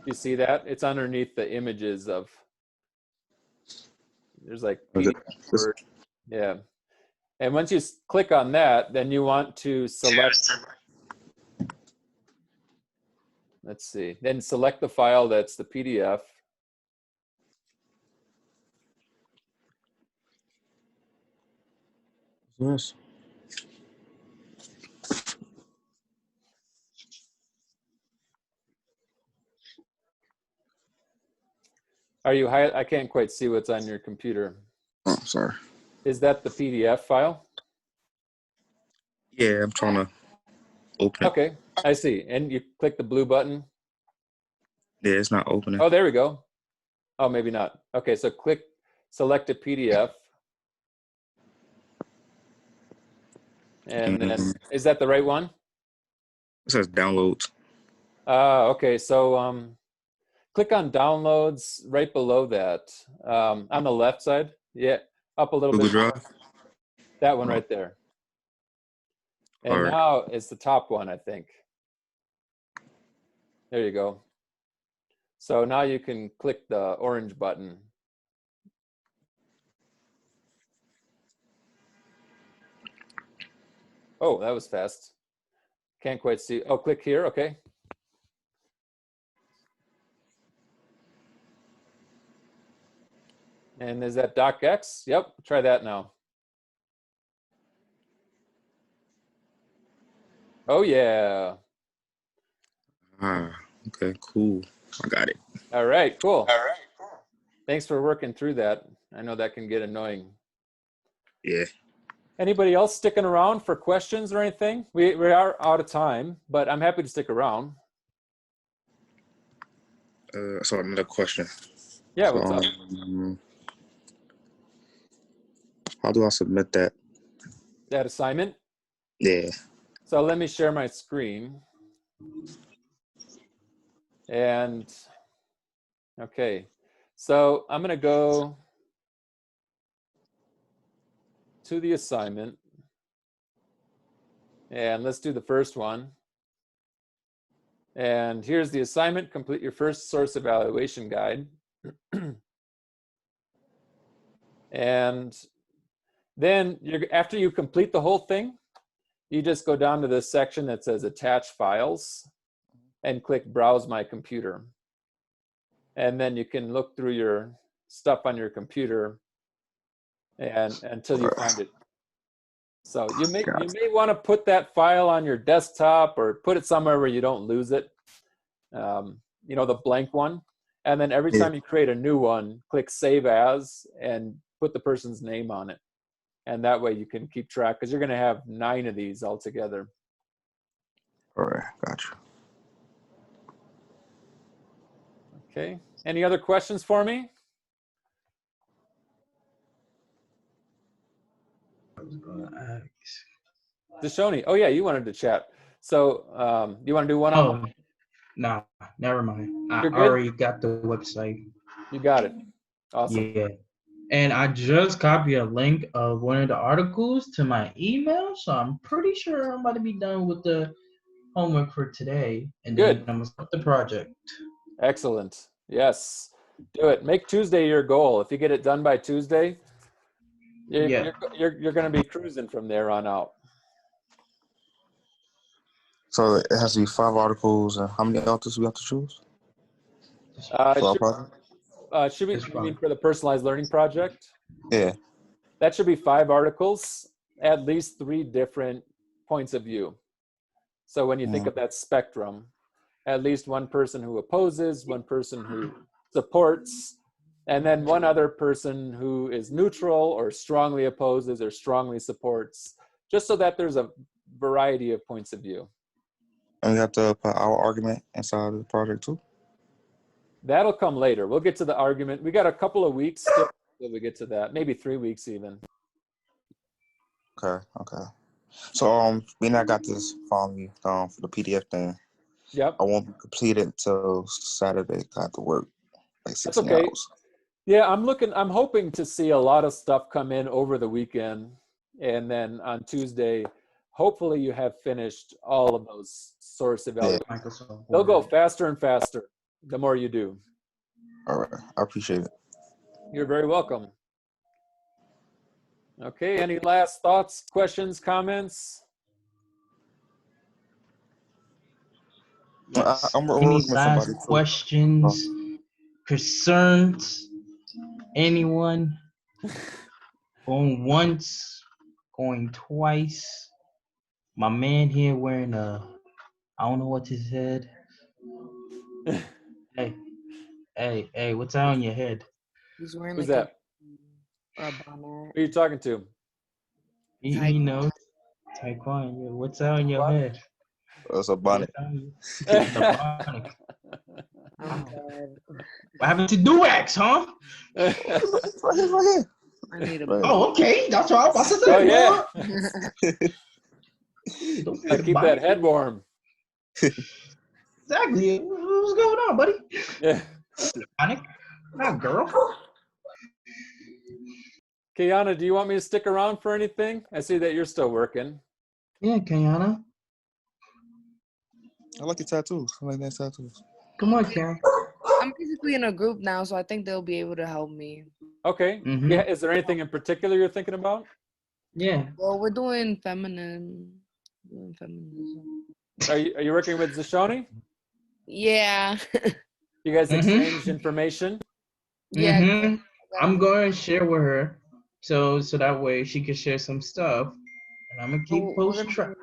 You see that? It's underneath the images of, there's like PDF Word. Yeah. And once you click on that, then you want to select, let's see, then select the file that's the PDF. Yes. Are you high? I can't quite see what's on your computer. Oh, sorry. Is that the PDF file? Yeah, I'm trying to open it. Okay, I see. And you click the blue button? Yeah, it's not opening. Oh, there we go. Oh, maybe not. Okay, so click select a PDF. And then, is that the right one? It says downloads. Okay, so click on downloads right below that, on the left side. Yeah, up a little Google bit. Drive? That one right there. And All right. now it's the top one, I think. There you go. So now you can click the orange button. Oh, that was fast. Can't quite see. Oh, click here, okay. And is that DocX? Yep, try that now. Oh yeah. Okay, cool. I got it. All right, cool. All right, cool. Thanks for working through that. I know that can get annoying. Yeah. Anybody else sticking around for questions or anything? We are out of time, but I'm happy to stick around. So another question. Yeah, what's up? How do I submit that? That assignment? Yeah. So let me share my screen. And okay, so I'm gonna go to the assignment. And let's do the first one. And here's the assignment, complete your first source evaluation guide. And then after you complete the whole thing, you just go down to this section that says attach files and click browse my computer. And then you can look through your stuff on your computer and until you find it. So you may want to put that file on your desktop or put it somewhere where you don't lose it. You know, the blank one. And then every time you create a new one, click save as and put the person's name on it. And that way you can keep track because you're going to have 9 of these altogether. All right, gotcha. Okay. Any other questions for me? I was going to ask. Deshoni, oh yeah, you wanted to chat. So you want to do one on one? Oh, nah, never mind. I You're good? already got the website. You got it. Awesome. Yeah. And I just copied a link of one of the articles to my email, so I'm pretty sure I'm about to be done with the homework for today. And then Good. I'm gonna start the project. Excellent. Yes. Do it. Make Tuesday your goal. If you get it done by Tuesday, you're going to be cruising from there on out. So it has to be 5 articles, and how many authors we have to choose? For our project? Should be, you mean for the personalized learning project? Yeah. That should be 5 articles, at least 3 different points of view. So when you think of that spectrum, at least one person who opposes, one person who supports, and then one other person who is neutral or strongly opposes or strongly supports, just so that there's a variety of points of view. And we have to put our argument inside of the project too? That'll come later. We'll get to the argument. We got a couple of weeks till we get to that, maybe 3 weeks even. Okay. So being I got this from you for the PDF thing. Yep. I won't complete it until Saturday. I have to work like 16 That's okay. hours. Yeah, I'm hoping to see a lot of stuff come in over the weekend, and then on Tuesday, hopefully you have finished all of those source evaluations. They'll go faster and faster the more you do. All right, I appreciate it. You're very welcome. Okay, any last thoughts, questions, comments? Yes. I'm Any working with last somebody too. questions, concerns? Anyone? Going once, going twice. My man here wearing I don't know what's his head. Hey, what's that on your head? He's wearing Who's like that? a bonnet. Who are you talking to? He knows. Taekwon, what's that on your head? It's a bonnet. It's a bonnet. I'm dead. What happened to Duax, huh? Right here. I need a Oh, okay. That's what I was about to say. Oh, yeah. Don't Keep that head warm. Exactly. What's going on, buddy? Yeah. Panic. Not girl. Kiana, do you want me to stick around for anything? I see that you're still working. Yeah, Kiana. I like your tattoos. I like that tattoos. Come on, Kiana. I'm basically in a group now, so I think they'll be able to help me. Okay. Mm-hmm. Yeah. Is there anything in particular you're thinking about? Yeah. Well, we're doing feminism. Are you working with Zashoni? Yeah. You guys exchange information? Yeah. Mm-hmm. I'm going to share with her, so that way she can share some stuff, and I'm gonna keep post track.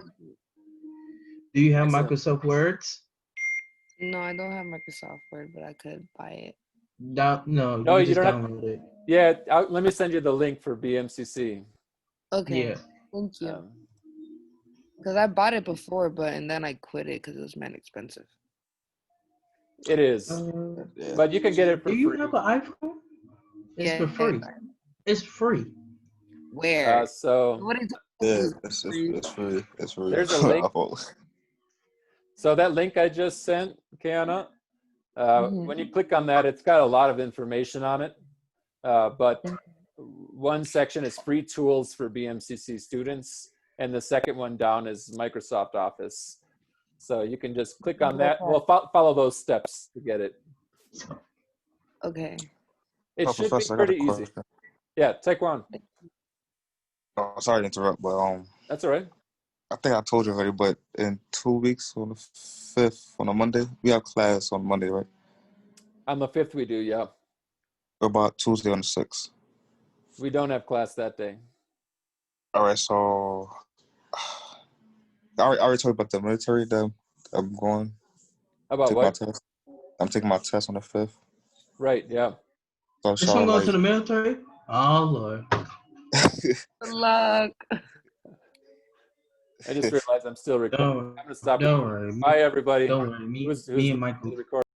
Do you have Microsoft Words? No, I don't have Microsoft Word, but I could buy it. No, No, you you just don't have. download it. Yeah, let me send you the link for BMCC. Okay. Yeah. Thank you. Because I bought it before, and then I quit it because it was man expensive. It is, but you can get it for Do free. you have an iPhone? It's for free. It's free. Where? So what is it's free. It's free. There's a link. So that link I just sent, Kiana, when you click on that, it's got a lot of information on it. But one section is free tools for BMCC students, and the second one down is Microsoft Office. So you can just click on that. Well, follow those steps to get it. Okay. It should be pretty easy. Yeah, Taekwon. Oh, sorry to interrupt, but that's all right. I think I told you already, but in 2 weeks, on the 5th, on a Monday, we have class on Monday, right? On the 5th we do, yeah. What about Tuesday on the 6th? We don't have class that day. All right, so I already told you about the military that I'm going. About what? My test. I'm taking my test on the 5th. Right, yeah. So This one going to the military? Oh, Lord. Good luck. I just realized I'm still recording. I'm going to stop Don't recording. worry. Bye, everybody. Don't worry. Me Who's and Michael. recording?